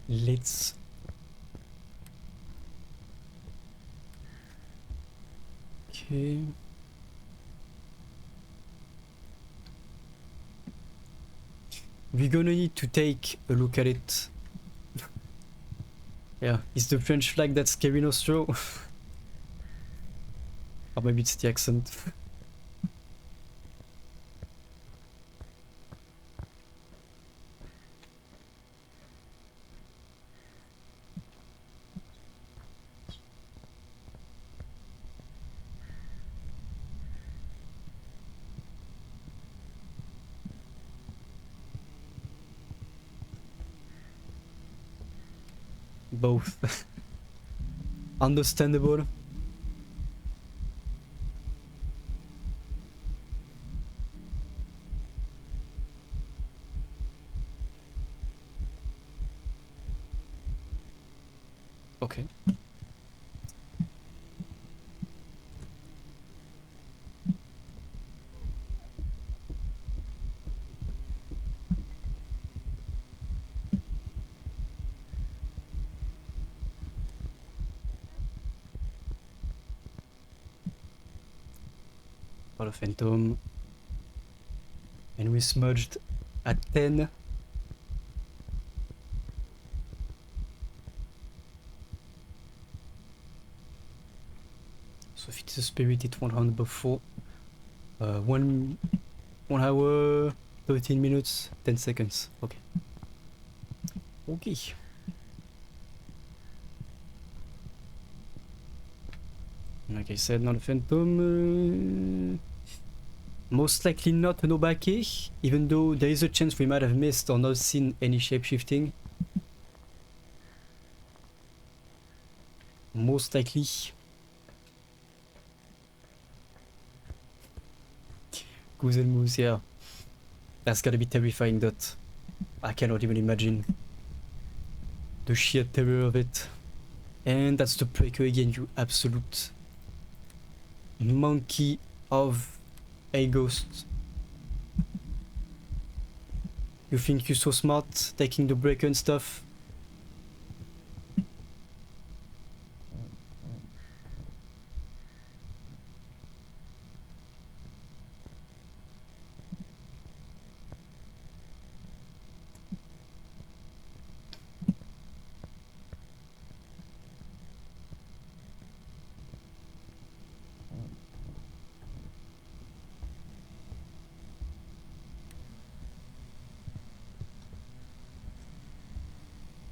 Let's okay. We're gonna need to take a look at it. Yeah, is the French flag that scary Nostro? Or maybe it's the accent. Both. Understandable. Okay. For the Phantom. And we smudged at 10. So if it's a spirit, it won't hunt before. 1 hour, 13 minutes, 10 seconds. Okay. Okay. Like I said, not a Phantom. Most likely not an Obake, even though there is a chance we might have missed or not seen any shapeshifting. Most likely. Goose and Moose, yeah. That's gotta be terrifying, that I cannot even imagine the sheer terror of it. And that's the breaker again, you absolute monkey of a ghost. You think you're so smart taking the breaker and stuff?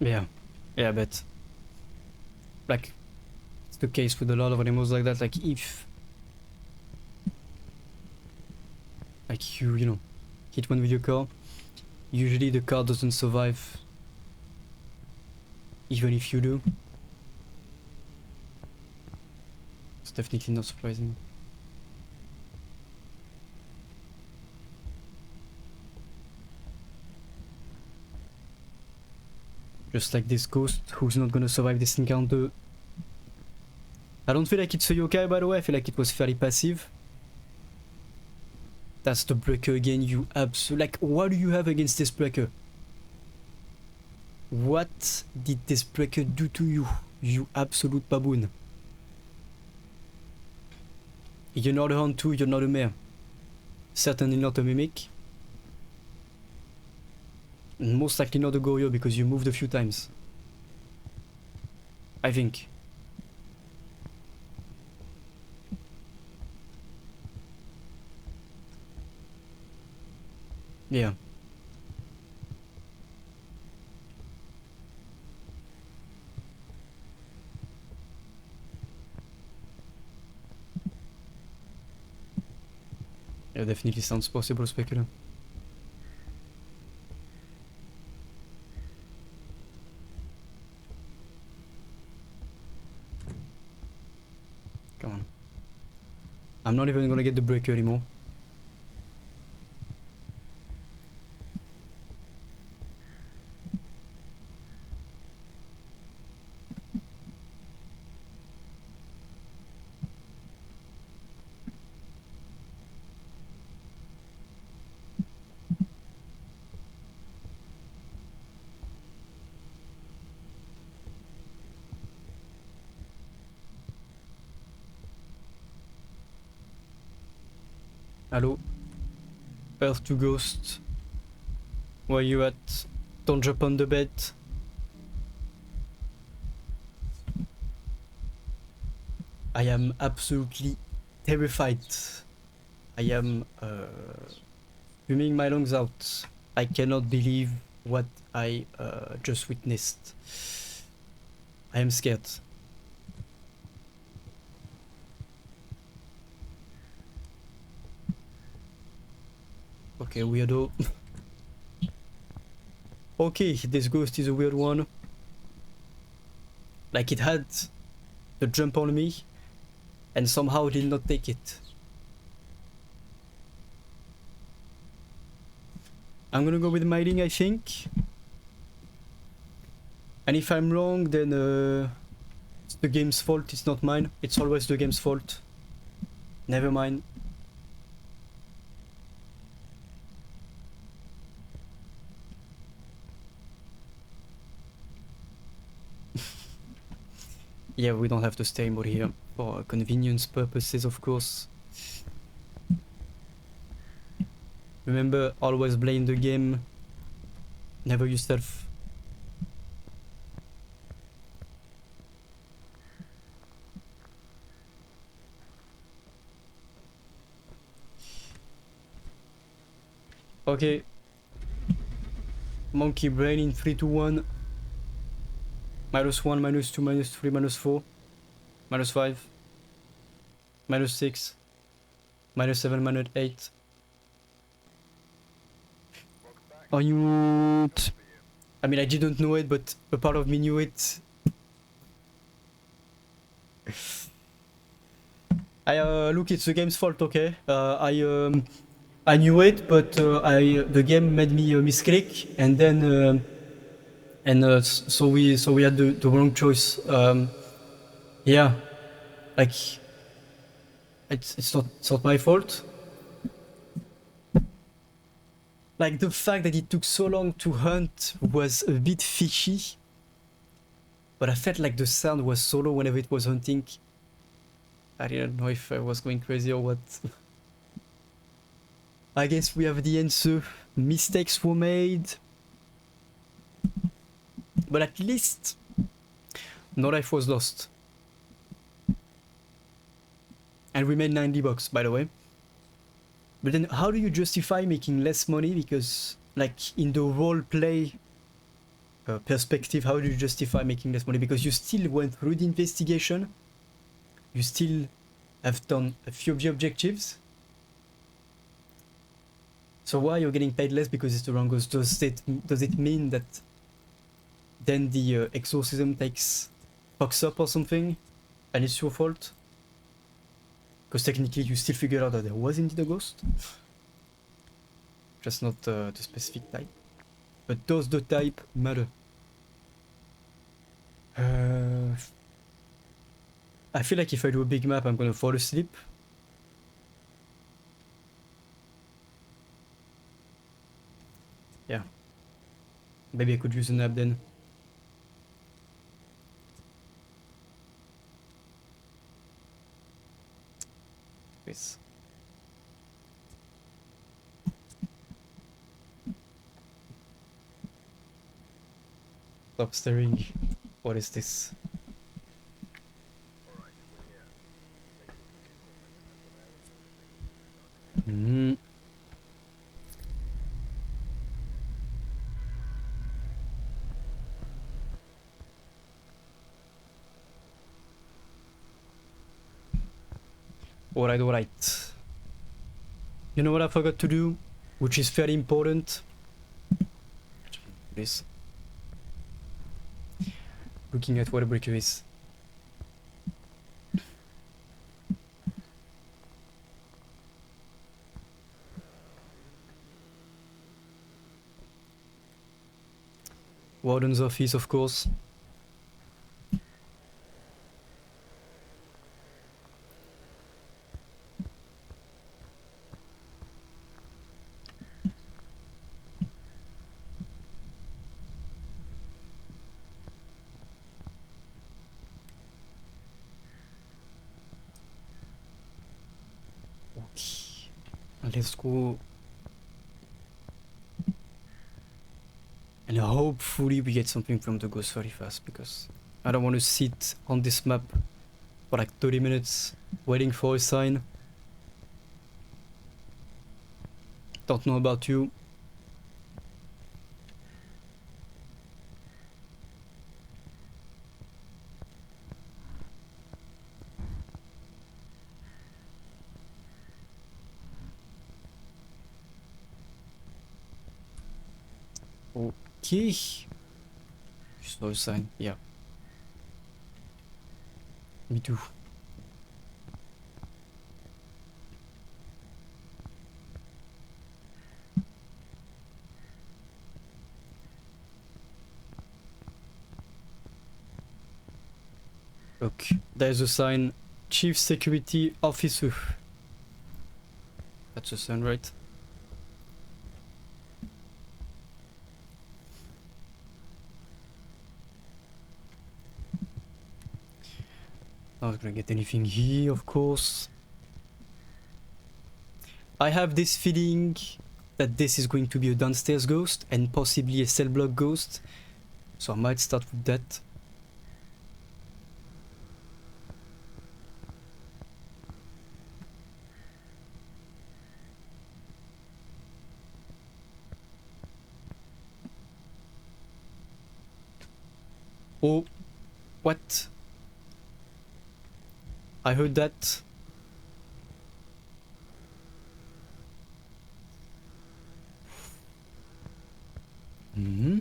Yeah, yeah, I bet. Like, it's the case with a lot of animals like that. Like, if, like, you know, hit one with your car, usually the car doesn't survive, even if you do. It's definitely not surprising. Just like this ghost who's not gonna survive this encounter. I don't feel like it's a yokai, by the way. I feel like it was fairly passive. That's the breaker again, you absolute. Like, what do you have against this breaker? What did this breaker do to you? You absolute baboon. You're not a Hantu, you're not a mare. Certainly not a mimic. And most likely not a Goryo because you moved a few times. I think. Yeah. Yeah, definitely sounds possible, Specular. Come on. I'm not even gonna get the breaker anymore. Hello? Earth to Ghost. Where you at? Don't jump on the bed. I am absolutely terrified. I am screaming my lungs out. I cannot believe what I just witnessed. I am scared. Okay, weirdo. Okay, this ghost is a weird one. Like, it had the jump on me and somehow did not take it. I'm gonna go with Myling, I think. And if I'm wrong, then it's the game's fault, it's not mine. It's always the game's fault. Never mind. Yeah, we don't have to stay more here for convenience purposes, of course. Remember, always blame the game, never yourself. Okay. Monkey brain in 3, 2, 1. -1, -2, -3, -4, -5, -6, -7, -8. Are you... I mean, I didn't know it, but a part of me knew it. Look, it's the game's fault, okay? I knew it, but the game made me misclick, and then so we had the wrong choice. Yeah, like it's not my fault. Like, the fact that it took so long to hunt was a bit fishy, but I felt like the sound was so low whenever it was hunting. I didn't know if I was going crazy or what. I guess we have the answer. Mistakes were made. But at least no life was lost. And we made $90, by the way. But then how do you justify making less money? Because, like, in the role play, perspective, how do you justify making less money? Because you still went through the investigation, you still have done a few of the objectives. So why you're getting paid less because it's the wrong ghost? Does it mean that then the exorcism fucks up or something, and it's your fault? Because technically you still figured out that there was indeed a ghost, just not the specific type. But does the type matter? I feel like if I do a big map, I'm gonna fall asleep. Yeah. Maybe I could use a nap then. Yes. Stop staring. What is this? Hmm. Alright. You know what I forgot to do? Which is fairly important. This. Looking at what a breaker is. Warden's office, of course. Okay. Let's go. And hopefully we get something from the ghost very fast, because I don't want to sit on this map for like 30 minutes waiting for a sign. Don't know about you. Okay. Just no sign. Yeah. Me too. Look, there's a sign. Chief Security Officer. That's a sign, right? Not gonna get anything here, of course. I have this feeling that this is going to be a downstairs ghost and possibly a cell block ghost. So I might start with that. Oh, what? I heard that. Hmm.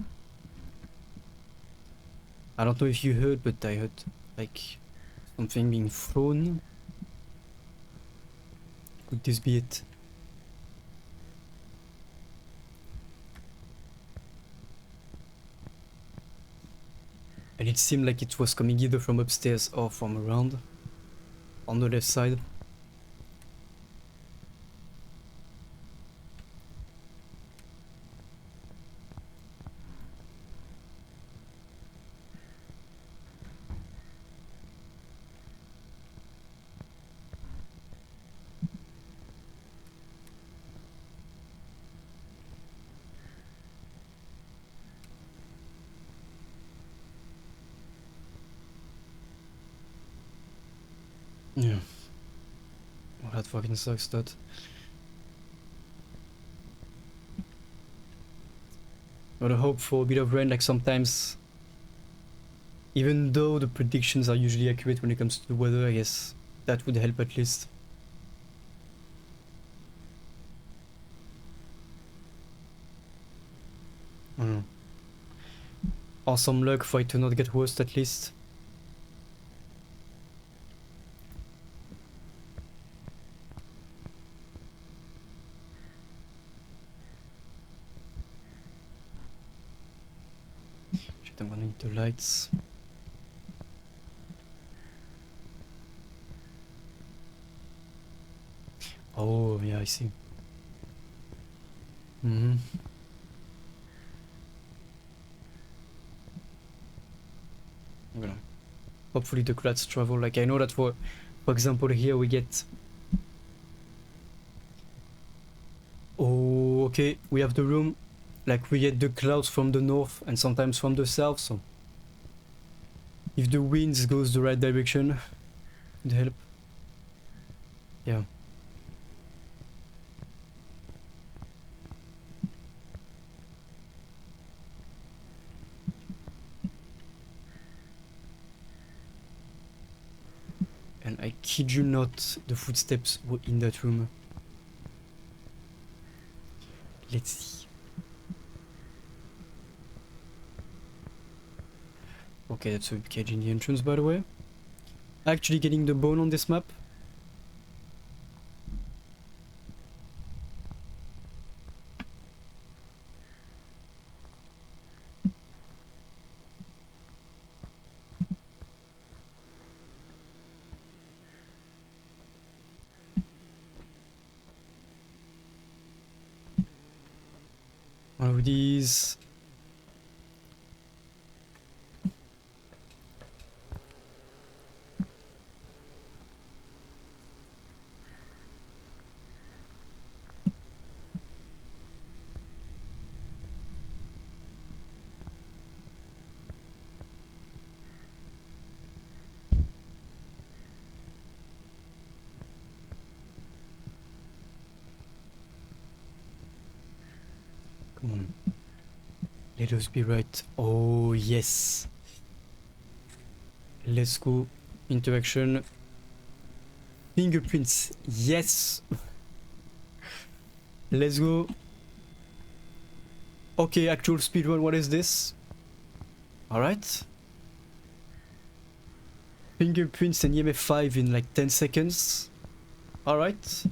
I don't know if you heard, but I heard like something being thrown. Could this be it? And it seemed like it was coming either from upstairs or from around on the left side. Yeah. Well, that fucking sucks, that. Gotta hope for a bit of rain, like sometimes. Even though the predictions are usually accurate when it comes to the weather, I guess that would help at least. I don't know. Awesome luck for it to not get worse at least. Shit, I'm gonna need the lights. Oh, yeah, I see. Mm-hmm. Voilà. Hopefully the crowds travel. Like I know that for example here we get. Oh, okay. We have the room. Like we get the clouds from the north and sometimes from the south. So if the winds goes the right direction, it help. Yeah. And I kid you not, the footsteps were in that room. Let's see. Okay, that's a cage in the entrance, by the way. Actually getting the bone on this map. One of these. Come on. Let us be right. Oh, yes. Let's go. Interaction. Fingerprints. Yes. Let's go. Okay, actual speedrun. What is this? Alright. Fingerprints and EMF 5 in like 10 seconds. Alright.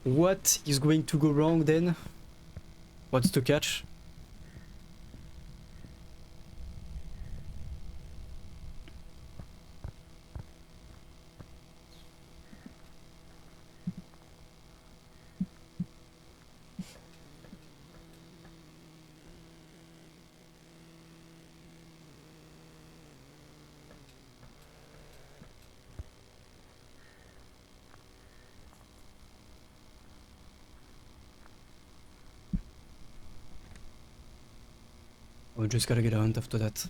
What is going to go wrong then? What's the catch? We just gotta get a hunt after that.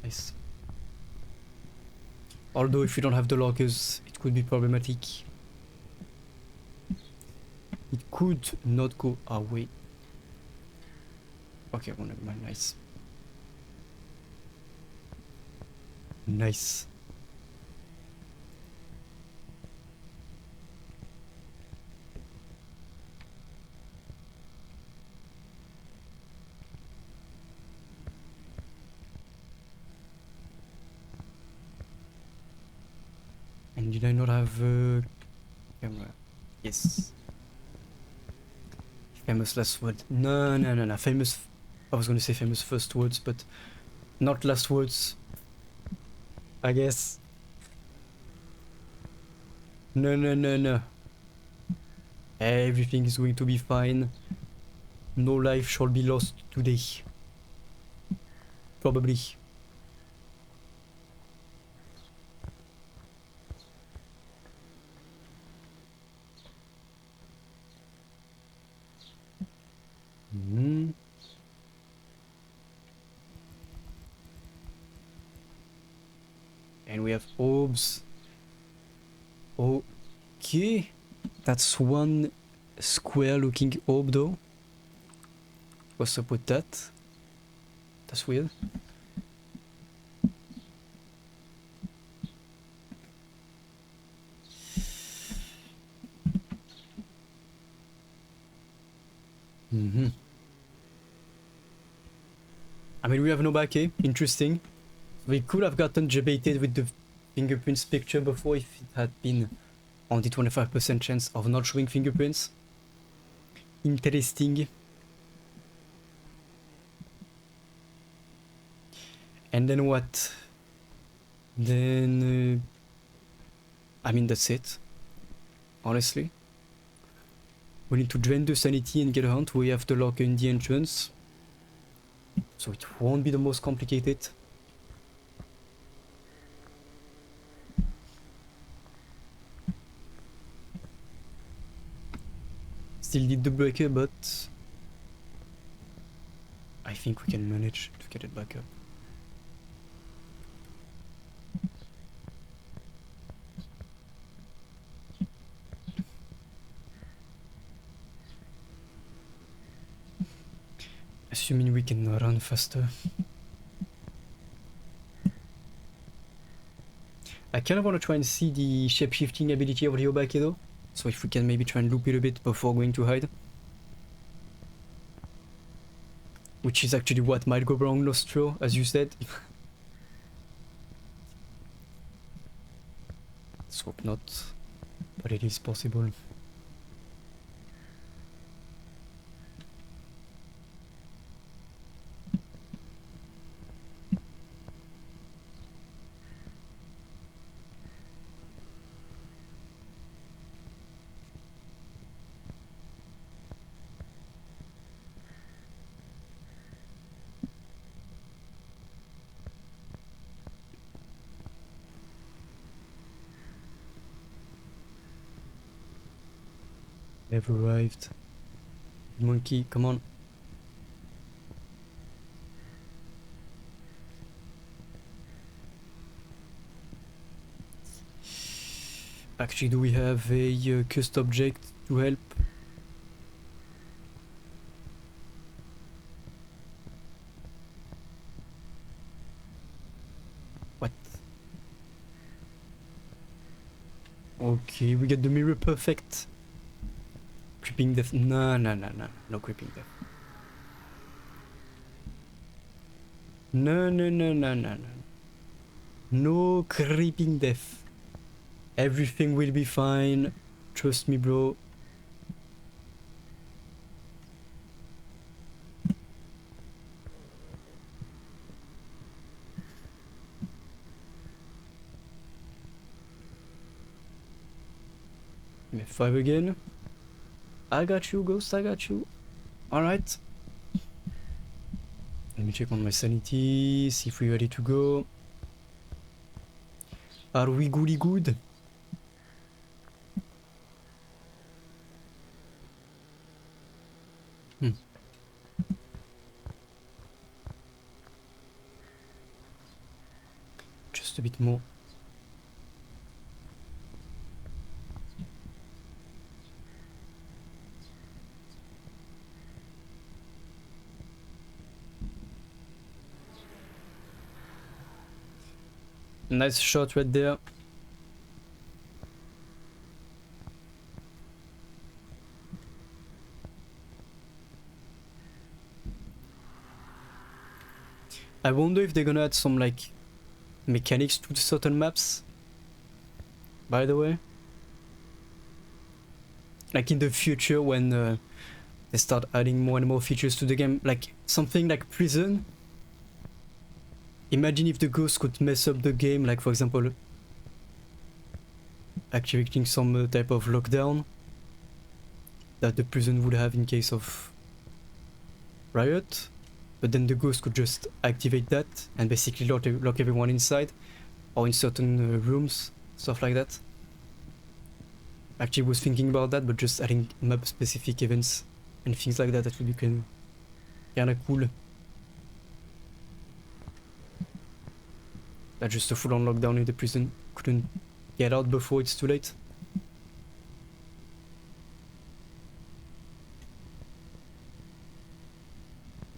Nice. Although if you don't have the lockers, it could be problematic. It could not go our way. Okay, well, never mind. Nice. Nice. And did I not have a camera? Yes. Famous last word. No, no, no, no. Famous. I was gonna say famous first words, but not last words. I guess. No, no, no, no. Everything is going to be fine. No life shall be lost today. Probably. Hmm. And we have orbs. Okay. That's one square looking orb though. What's up with that? That's weird. I mean, we have Nobake. Interesting. We could have gotten debated with the fingerprints picture before if it had been on the 25% chance of not showing fingerprints. Interesting. And then what? Then... I mean, that's it. Honestly. We need to drain the sanity and get a hunt. We have the locker in the entrance. So it won't be the most complicated. Still need the breaker, but I think we can manage to get it back up. Assuming we can run faster. I kind of want to try and see the shape-shifting ability of Ryobake though. So if we can maybe try and loop it a bit before going to hide. Which is actually what might go wrong, Nostro, as you said. Let's hope not, but it is possible. They've arrived. Monkey, come on. Actually, do we have a custom object to help? What? Okay, we get the mirror perfect. Creeping death. No, no creeping death. No. No creeping death. Everything will be fine. Trust me, bro. F5 again. I got you, Ghost, I got you. Alright. Let me check on my sanity, see if we're ready to go. Are we goody good? Just a bit more. Nice shot right there. I wonder if they're gonna add some like mechanics to certain maps. By the way, like in the future when they start adding more and more features to the game, like something like prison. Imagine if the ghost could mess up the game, like for example activating some type of lockdown that the prison would have in case of riot, but then the ghost could just activate that and basically lock everyone inside or in certain rooms, stuff like that. Actually was thinking about that, but just adding map specific events and things like that, that would be kinda cool. That's just a full-on lockdown in the prison. Couldn't get out before it's too late.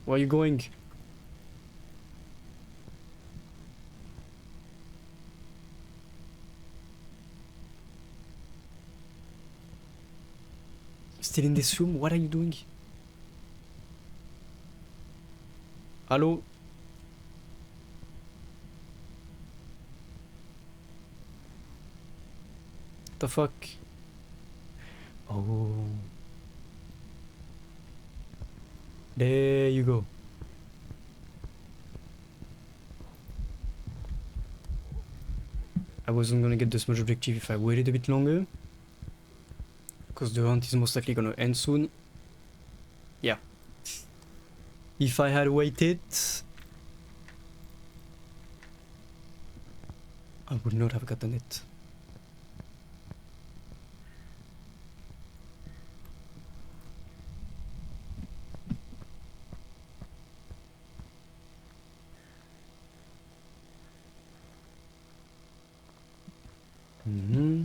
Where are you going? Still in this room? What are you doing? Hello? The fuck? Oh. There you go. I wasn't gonna get the smudge objective if I waited a bit longer. Because the hunt is most likely gonna end soon. Yeah. If I had waited, I would not have gotten it. Mm-hmm.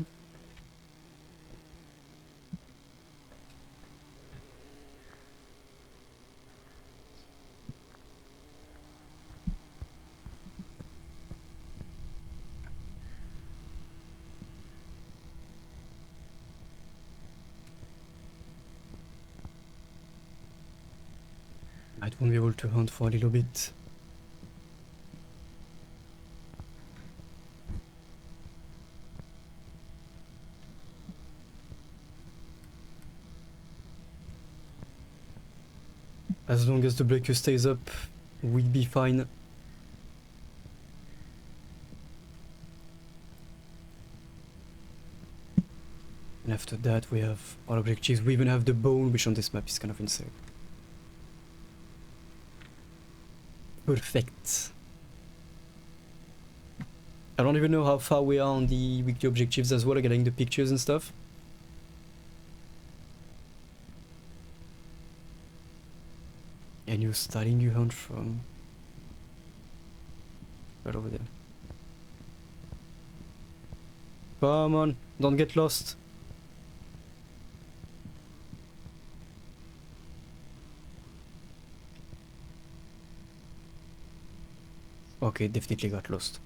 I won't be able to hunt for a little bit. As long as the breaker stays up, we'll be fine. And after that we have all objectives. We even have the bone, which on this map is kind of insane. Perfect. I don't even know how far we are on the weekly objectives as well, getting the pictures and stuff. And you're starting your hunt from right over there. Come on, don't get lost. Okay, definitely got lost.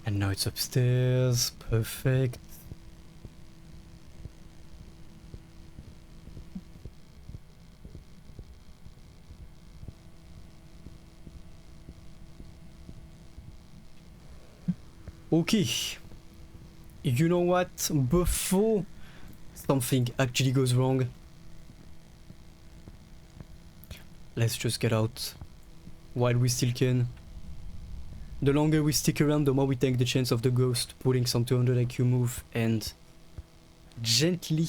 And now it's upstairs. Perfect. Okay. You know what? Before something actually goes wrong, let's just get out while we still can. The longer we stick around, the more we take the chance of the ghost pulling some 200 IQ move and gently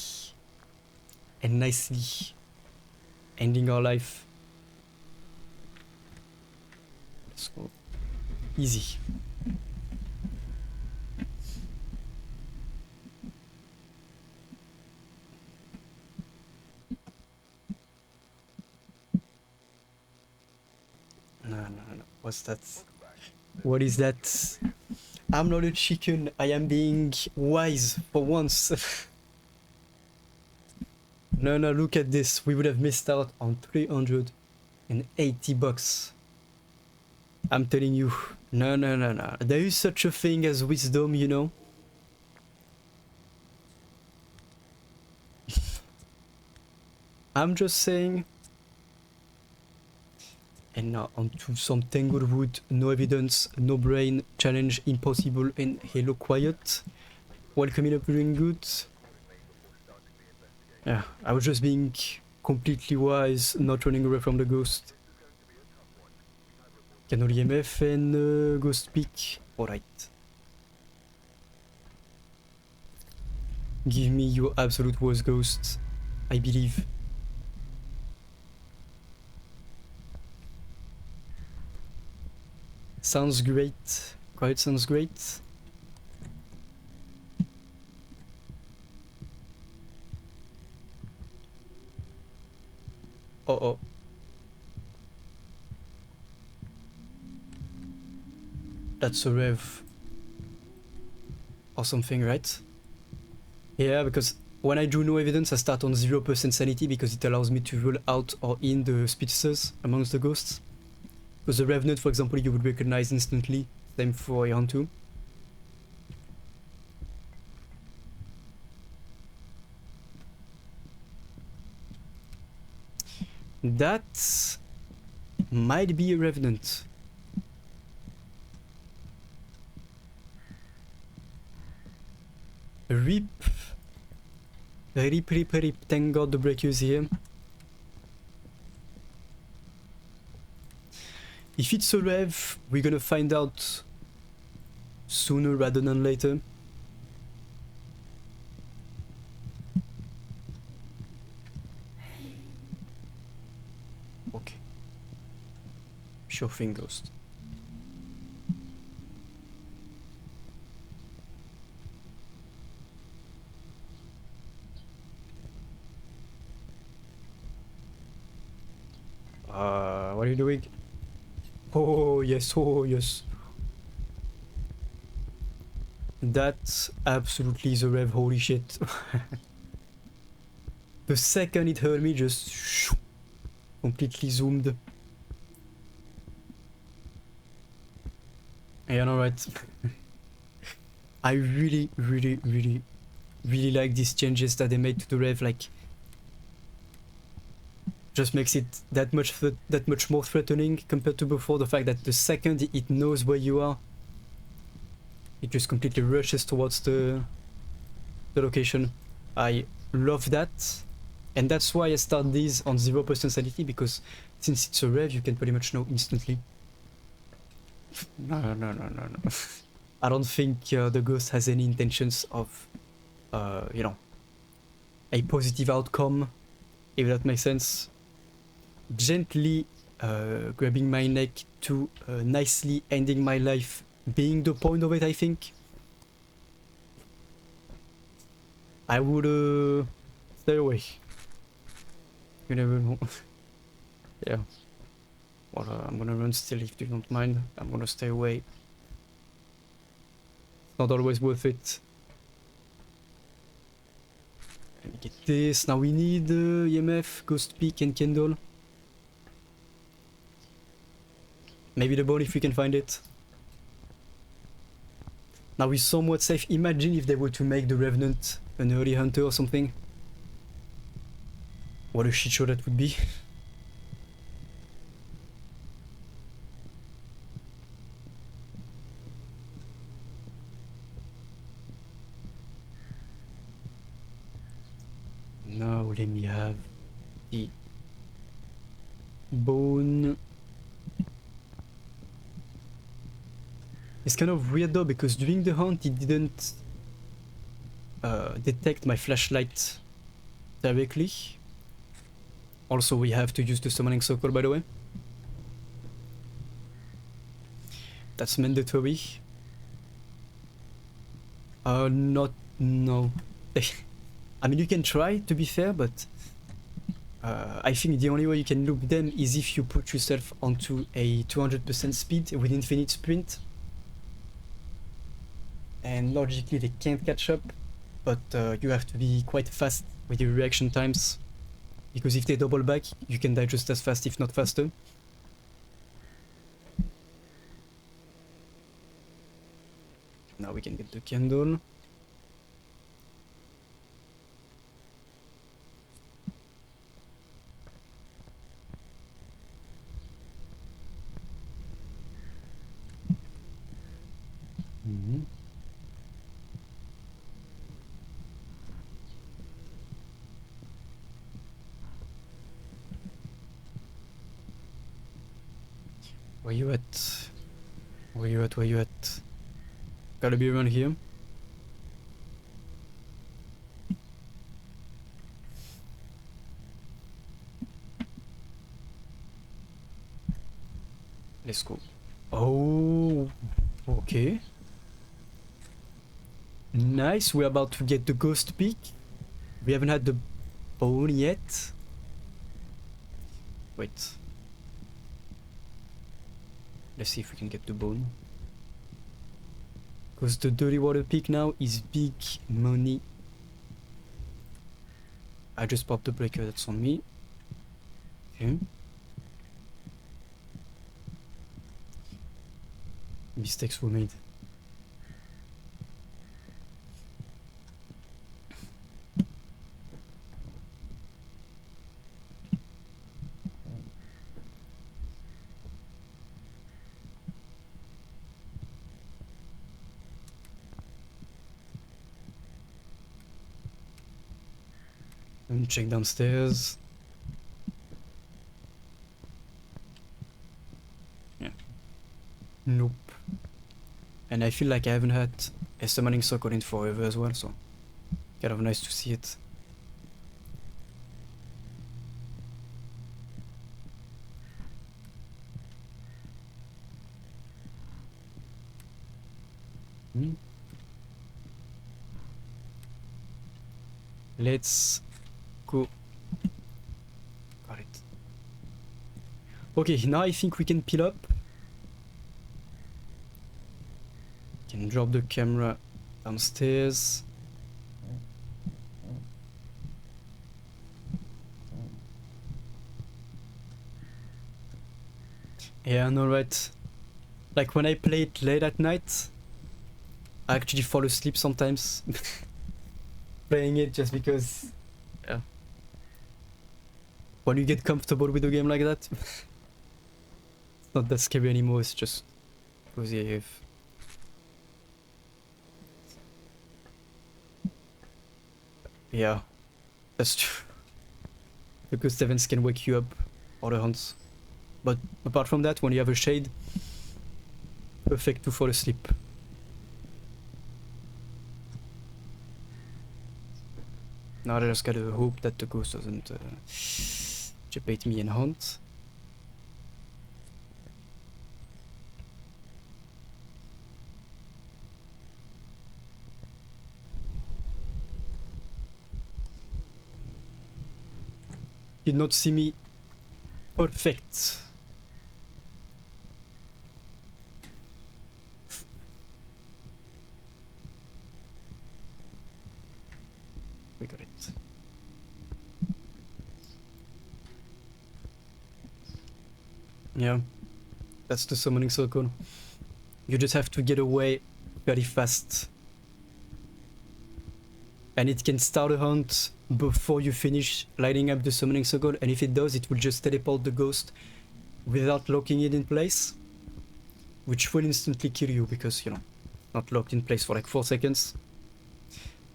and nicely ending our life. Let's go. Easy. No. What's that? What is that? I'm not a chicken. I am being wise for once. No, look at this. We would have missed out on 380 bucks. I'm telling you. No. There is such a thing as wisdom, you know. I'm just saying. And now onto some Tanglewood, no evidence, no brain, challenge impossible, and hello quiet. Welcome in up, doing good. Yeah, I was just being completely wise, not running away from the ghost. Canol EMF and ghost peak. Alright. Give me your absolute worst ghost. I believe. Sounds great. Quite sounds great. Uh-oh. That's a rev or something, right? Yeah, because when I do no evidence, I start on 0% sanity because it allows me to rule out or in the speedsters amongst the ghosts. Because the Revenant, for example, you would recognize instantly. Same for Iran 2. That might be a Revenant. Rip. Rip, rip, rip. Thank God the break is here. If it's a rev, we're gonna find out sooner rather than later. Okay. Sure thing, Ghost. What are you doing? Oh yes, oh yes. That's absolutely the rev, holy shit. The second it heard me, just completely zoomed. Yeah, no, right. I really like these changes that they made to the rev, like just makes it that much more threatening compared to before. The fact that the second it knows where you are, it just completely rushes towards the location. I love that, and that's why I start these on 0% sanity, because since it's a rev, you can pretty much know instantly. No. I don't think the ghost has any intentions of, you know, a positive outcome, if that makes sense. Gently grabbing my neck to nicely ending my life being the point of it, I think. I would stay away. You never know. Yeah. Well, I'm gonna run still if you don't mind. I'm gonna stay away. It's not always worth it. Let me get this. Now we need EMF, Ghost Peak, and Kendall. Maybe the ball if we can find it. Now we're somewhat safe. Imagine if they were to make the Revenant an early hunter or something. What a shit show that would be. Now let me have the bone. It's kind of weird though, because during the hunt it didn't detect my flashlight directly. Also, we have to use the summoning circle, by the way. That's mandatory. No. I mean, you can try, to be fair, but I think the only way you can loop them is if you put yourself onto a 200% speed with infinite sprint. And logically they can't catch up, but you have to be quite fast with your reaction times, because if they double back, you can die just as fast, if not faster. Now we can get the candle. Where you at? Where you at? Gotta be around here. Let's go. Oh, okay. Nice, we're about to get the Ghost Peak. We haven't had the bone yet. Wait. Let's see if we can get the bone. Because the dirty water peak now is big money. I just popped the breaker, that's on me. Okay. Mistakes were made. Let me check downstairs. Yeah. Nope. And I feel like I haven't had a summoning circle in forever as well, so kind of nice to see it. Let's go. Got it. Okay, now I think we can peel up. Can drop the camera downstairs. Yeah, no, right. Like when I play it late at night, I actually fall asleep sometimes playing it just because, yeah. When you get comfortable with a game like that, it's not that scary anymore, it's just cozy AF. Yeah, that's true. Because Sevens can wake you up or the hunts. But apart from that, when you have a shade, perfect to fall asleep. Now I just gotta hope that the ghost doesn't debate me and hunt. Did not see me. Perfect. We got it. Yeah, that's the summoning circle. You just have to get away very fast. And it can start a hunt before you finish lighting up the summoning circle, and if it does, it will just teleport the ghost without locking it in place, which will instantly kill you because, you know, not locked in place for like 4 seconds.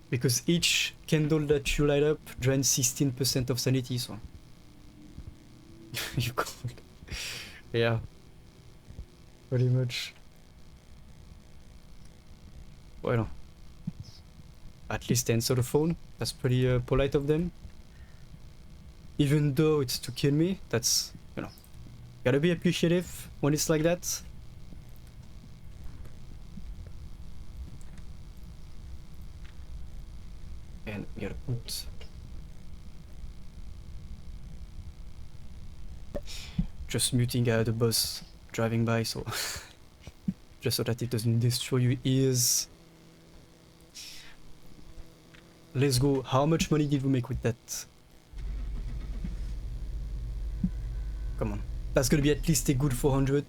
Because each candle that you light up drains 16% of sanity, so you can't. Yeah, pretty much. Well, at least answer the phone. That's pretty polite of them. Even though it's to kill me, that's, you know, gotta be appreciative when it's like that. And we gotta put... Just muting the bus driving by, so... just so that it doesn't destroy your ears. Let's go. How much money did we make with that? Come on. That's gonna be at least a good 400.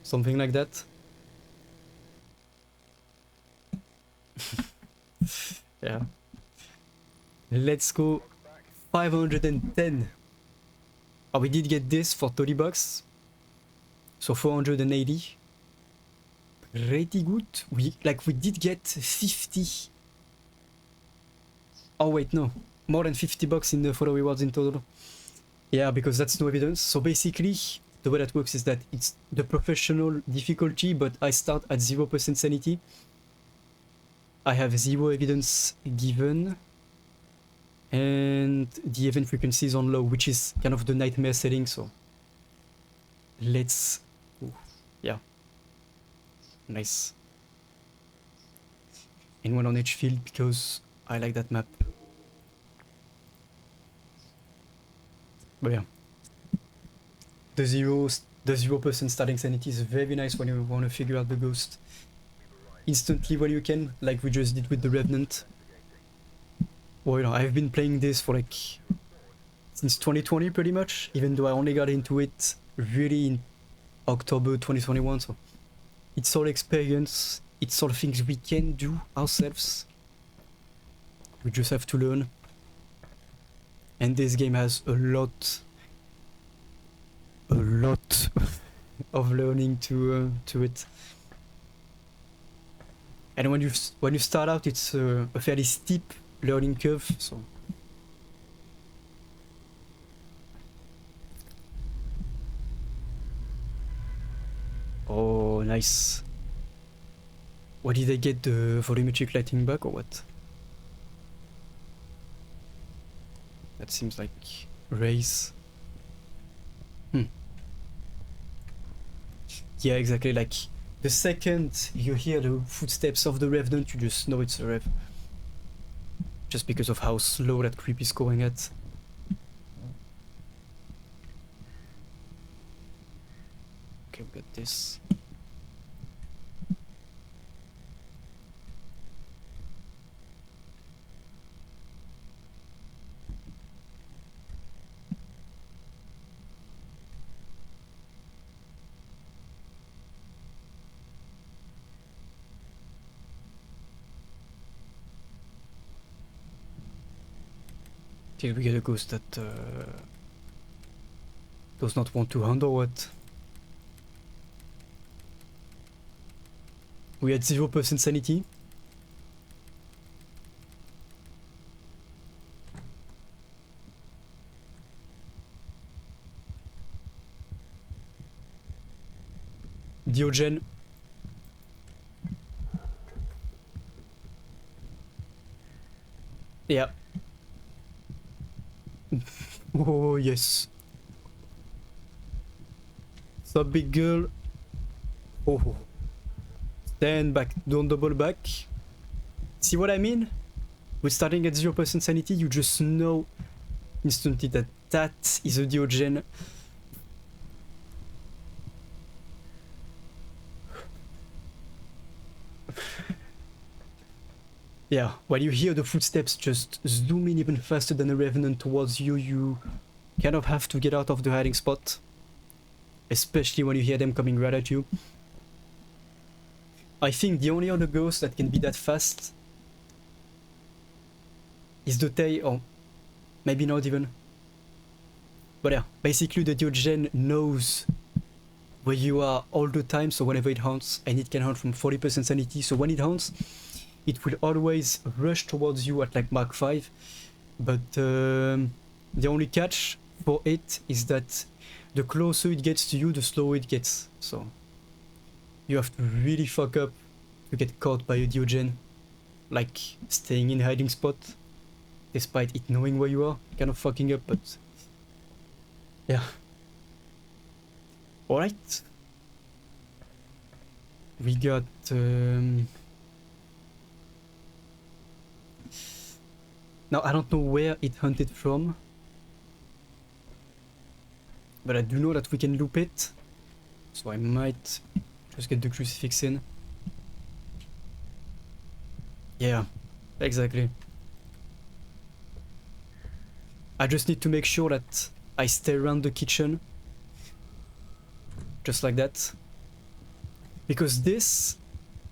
Something like that. Yeah. Let's go. 510. Oh, we did get this for 30 bucks. So 480. Pretty good. We did get 50. Oh wait, no. More than 50 bucks in the photo rewards in total. Yeah, because that's no evidence. So basically, the way that works is that it's the professional difficulty, but I start at 0% sanity. I have 0 evidence given. And the event frequency is on low, which is kind of the nightmare setting, so... Let's... Ooh, yeah. Nice. And one on each field, because I like that map. But yeah. The 0% starting sanity is very nice when you want to figure out the ghost. instantly when you can, like we just did with the Revenant. Well, you know, I've been playing this for like since 2020 pretty much, even though I only got into it really in October 2021, so it's all experience, it's all things we can do ourselves. We just have to learn. And this game has a lot of learning to it. And when you start out, it's a fairly steep learning curve, so. Oh, nice. What did I get, the volumetric lighting back or what? That seems like race. Yeah, exactly, like the second you hear the footsteps of the Revenant, you just know it's a Rev. Just because of how slow that creep is going at. Okay, we got this. Did we get a ghost that does not want to hunt or what? We had 0% sanity. Diogen. Yeah. Oh, yes. Sup, big girl. Oh. Stand back. Don't double back. See what I mean? With starting at 0% sanity, you just know instantly that that is a Diogen. Yeah, while you hear the footsteps just zoom in even faster than a Revenant towards you, you kind of have to get out of the hiding spot. Especially when you hear them coming right at you. I think the only other ghost that can be that fast is the tail, or maybe not even. But yeah, basically the Diogen knows where you are all the time, so whenever it hunts, and it can hunt from 40% sanity, so when it hunts, it will always rush towards you at like Mark 5, but the only catch for it is that the closer it gets to you, the slower it gets, so you have to really fuck up to get caught by a Diogen, like staying in hiding spot, despite it knowing where you are, kind of fucking up, but yeah. Alright. We got now I don't know where it hunted from, but I do know that we can loop it, so I might just get the crucifix in. Yeah, exactly. I just need to make sure that I stay around the kitchen, just like that, because this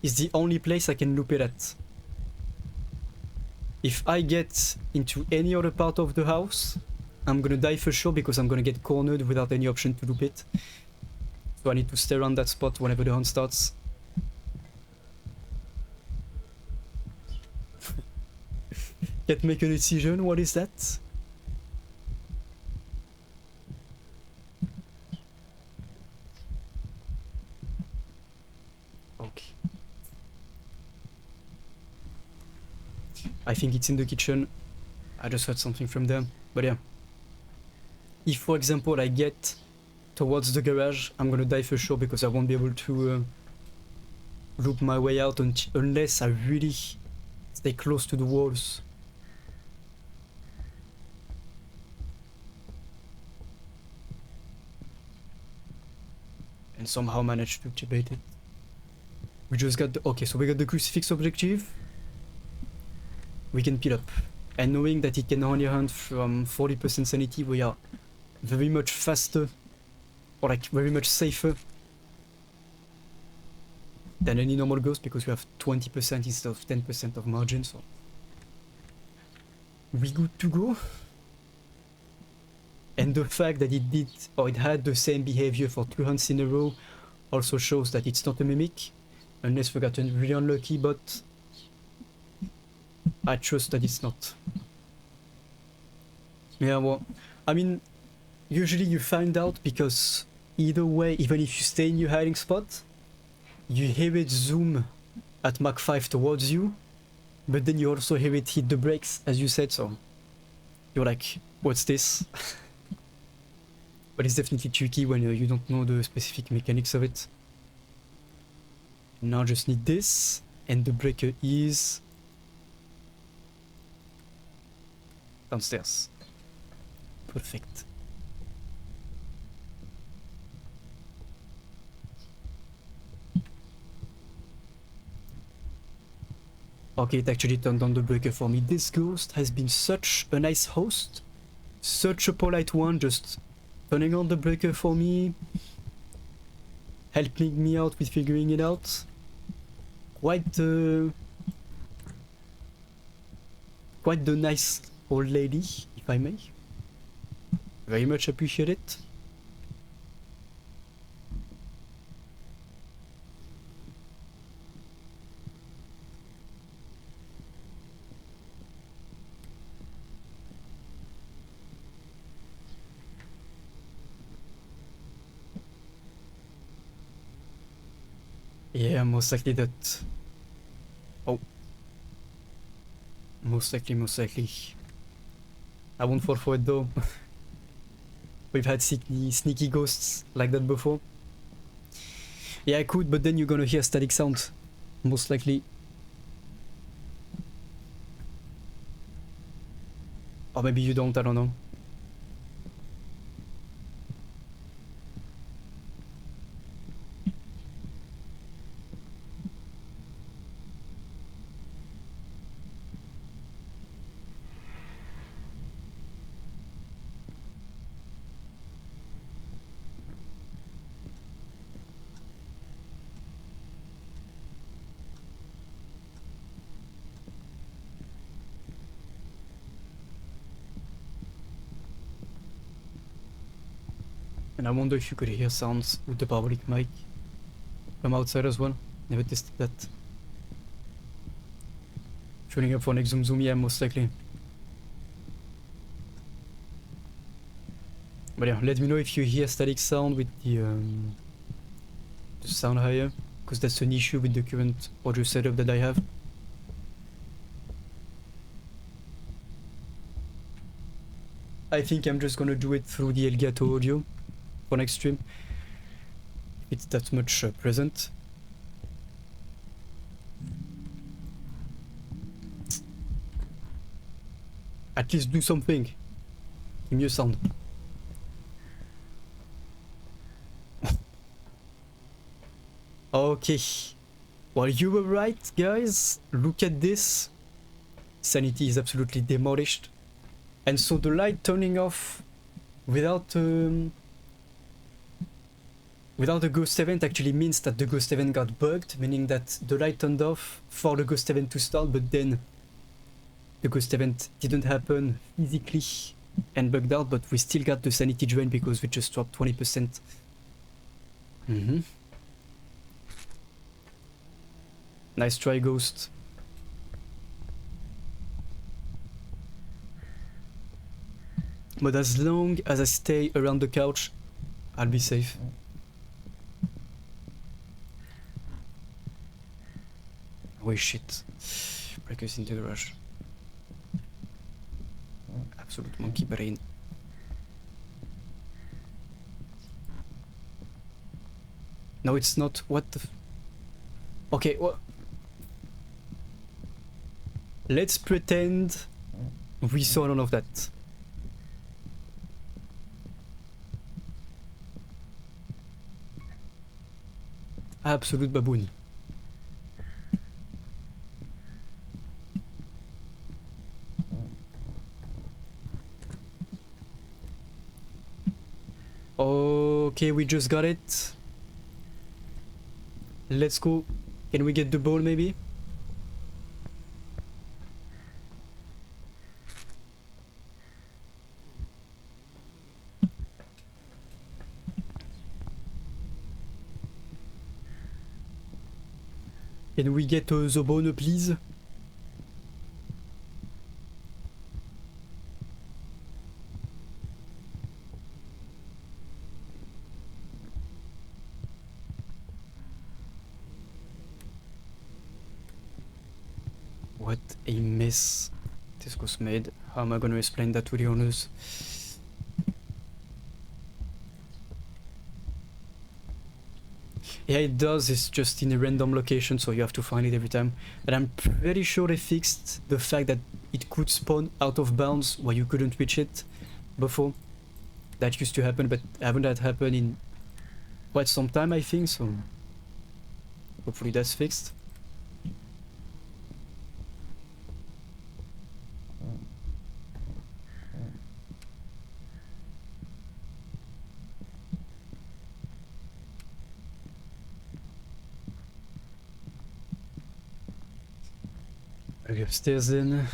is the only place I can loop it at. If I get into any other part of the house, I'm gonna die for sure because I'm gonna get cornered without any option to loop it. So I need to stay around that spot whenever the hunt starts. Can't make a decision, what is that? Okay. I think it's in the kitchen. I just heard something from them, but yeah. If, for example, I get towards the garage, I'm gonna die for sure because I won't be able to loop my way out unless I really stay close to the walls. And somehow manage to debate it. We just got the... Okay, so we got the crucifix objective. We can peel up. And knowing that it can only hunt from 40% sanity, we are very much faster, or like very much safer than any normal ghost, because we have 20% instead of 10% of margin, so we good to go. And the fact that it did, or it had the same behavior for 2 hunts in a row also shows that it's not a mimic, unless we got really unlucky, but I trust that it's not. Yeah, well, I mean, usually you find out because either way, even if you stay in your hiding spot, you hear it zoom at Mach 5 towards you, but then you also hear it hit the brakes, as you said, so you're like, what's this? But it's definitely tricky when you don't know the specific mechanics of it. Now I just need this, and the breaker is downstairs. Perfect. Okay, it actually turned on the breaker for me. This ghost has been such a nice host. Such a polite one, just turning on the breaker for me. Helping me out with figuring it out. Quite the nice old lady, if I may. Very much appreciate it. Yeah, most likely that... Oh. Most likely. I won't fall for it though. We've had sneaky ghosts like that before. Yeah, I could, but then you're gonna hear static sound. Most likely. Or maybe you don't, I don't know. And I wonder if you could hear sounds with the public mic from outside as well. Never tested that. Showing up for next Zoom, yeah, most likely. But yeah, let me know if you hear static sound with the sound higher, because that's an issue with the current audio setup that I have. I think I'm just gonna do it through the Elgato audio for next stream. It's that much present. At least do something. Give me a sound. Okay. Well, you were right, guys. Look at this. Sanity is absolutely demolished. And so the light turning off without a ghost event actually means that the ghost event got bugged, meaning that the light turned off for the ghost event to start, but then the ghost event didn't happen physically and bugged out, but we still got the sanity drain because we just dropped 20%. Nice try, ghost. But as long as I stay around the couch, I'll be safe. Oh shit. Breakers into the rush. Absolute monkey brain. No, it's not. What the... Okay, well... Let's pretend we saw none of that. Absolute baboon. Okay, we just got it. Let's go. Can we get the ball maybe? Can we get the ball please? What a mess this was made. How am I going to explain that to the owners? Yeah, it does. It's just in a random location, so you have to find it every time. But I'm pretty sure they fixed the fact that it could spawn out of bounds where you couldn't reach it before. That used to happen, but haven't that happened in quite some time, I think, so hopefully that's fixed. I'll go upstairs then.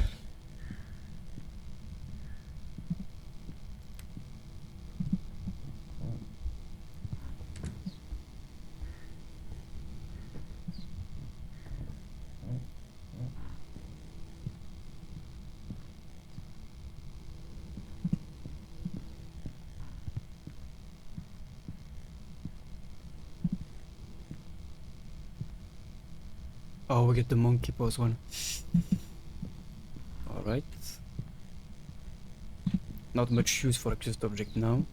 Oh, we get the monkey pose one. Alright. Not much use for accused object now.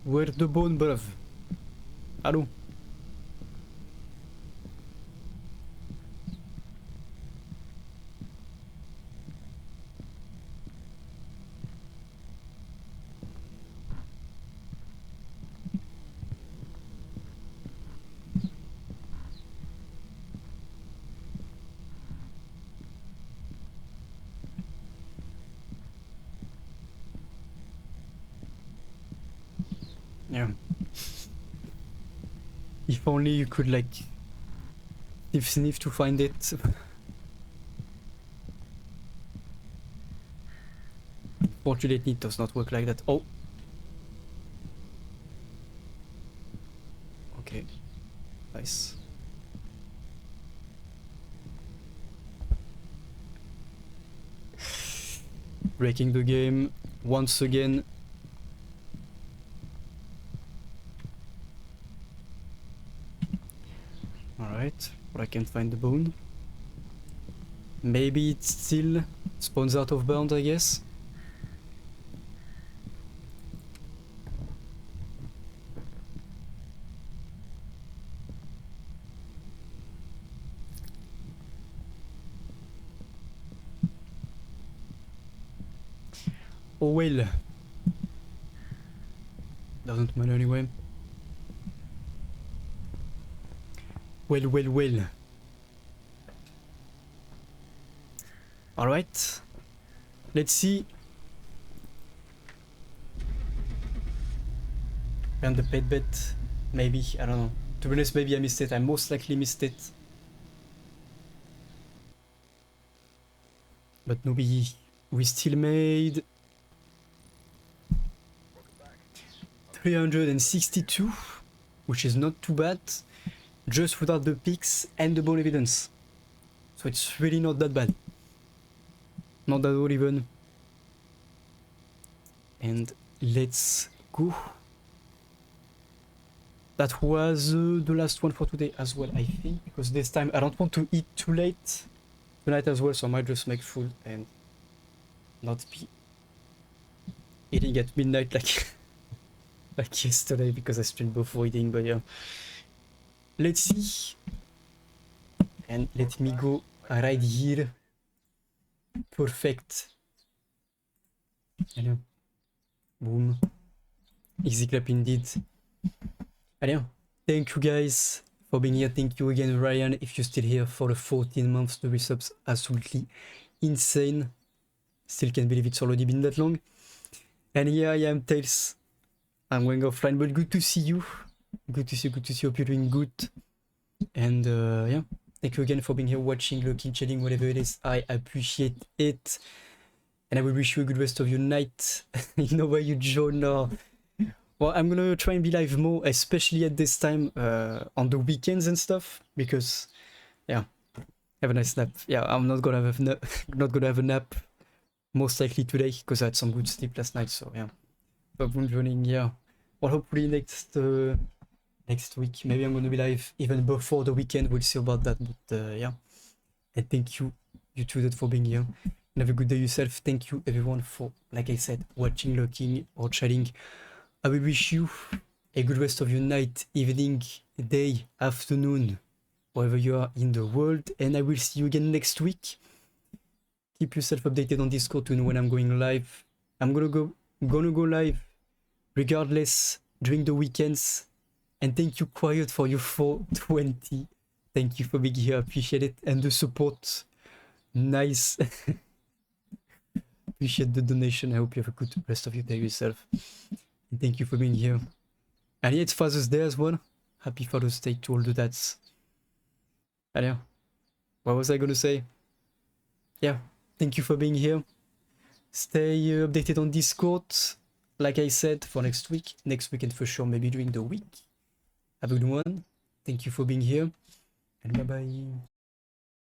Where the bone, bruv? Allô? Yeah. If only you could like sniff to find it. Fortunately, it does not work like that. Oh. Okay. Nice. Breaking the game once again. Alright, but I can't find the bone. Maybe it still spawns out of bounds, I guess. Oh well. Doesn't matter anyway. Well. Alright. Let's see. And the pet bet. Maybe, I don't know. To be honest, maybe I missed it. I most likely missed it. But no, we still made 362, which is not too bad, just without the picks and the ball evidence. So it's really not that bad. Not that all even. And let's go. That was the last one for today as well, I think, because this time I don't want to eat too late tonight as well, so I might just make full and not be eating at midnight like like yesterday because I streamed before eating. But yeah, let's see. And let me go right here. Perfect. Allez, boom. Easy clap indeed. Allez, thank you guys for being here. Thank you again, Ryan, if you're still here for the 14 months. The resubs absolutely insane. Still can't believe it's already been that long. And here I am, Tails. I'm going offline, but good to see you. Good to see you, good to see you. Hope you're doing good. And yeah, thank you again for being here, watching, looking, chilling, whatever it is. I appreciate it. And I will wish you a good rest of your night. You know where you join now. Well, I'm gonna try and be live more, especially at this time on the weekends and stuff, because yeah, have a nice nap. Yeah, I'm not gonna have a nap most likely today because I had some good sleep last night. So yeah, but I'm joining. Yeah, well, hopefully next week maybe I'm gonna be live even before the weekend. We'll see about that. But yeah, and thank you two for being here. And have a good day yourself. Thank you everyone for, like I said, watching, looking, or chatting. I will wish you a good rest of your night, evening, day, afternoon, wherever you are in the world. And I will see you again next week. Keep yourself updated on Discord to know when I'm going live. I'm gonna go live regardless during the weekends. And thank you, Quiet, for your 420. Thank you for being here. Appreciate it. And the support. Nice. Appreciate the donation. I hope you have a good rest of your day yourself. And thank you for being here. And yeah, it's Father's Day as well. Happy Father's Day to all the dads. And yeah, what was I gonna say? Yeah, thank you for being here. Stay updated on Discord, like I said, for next week. Next weekend for sure, maybe during the week. Have a good one. Thank you for being here. And bye-bye.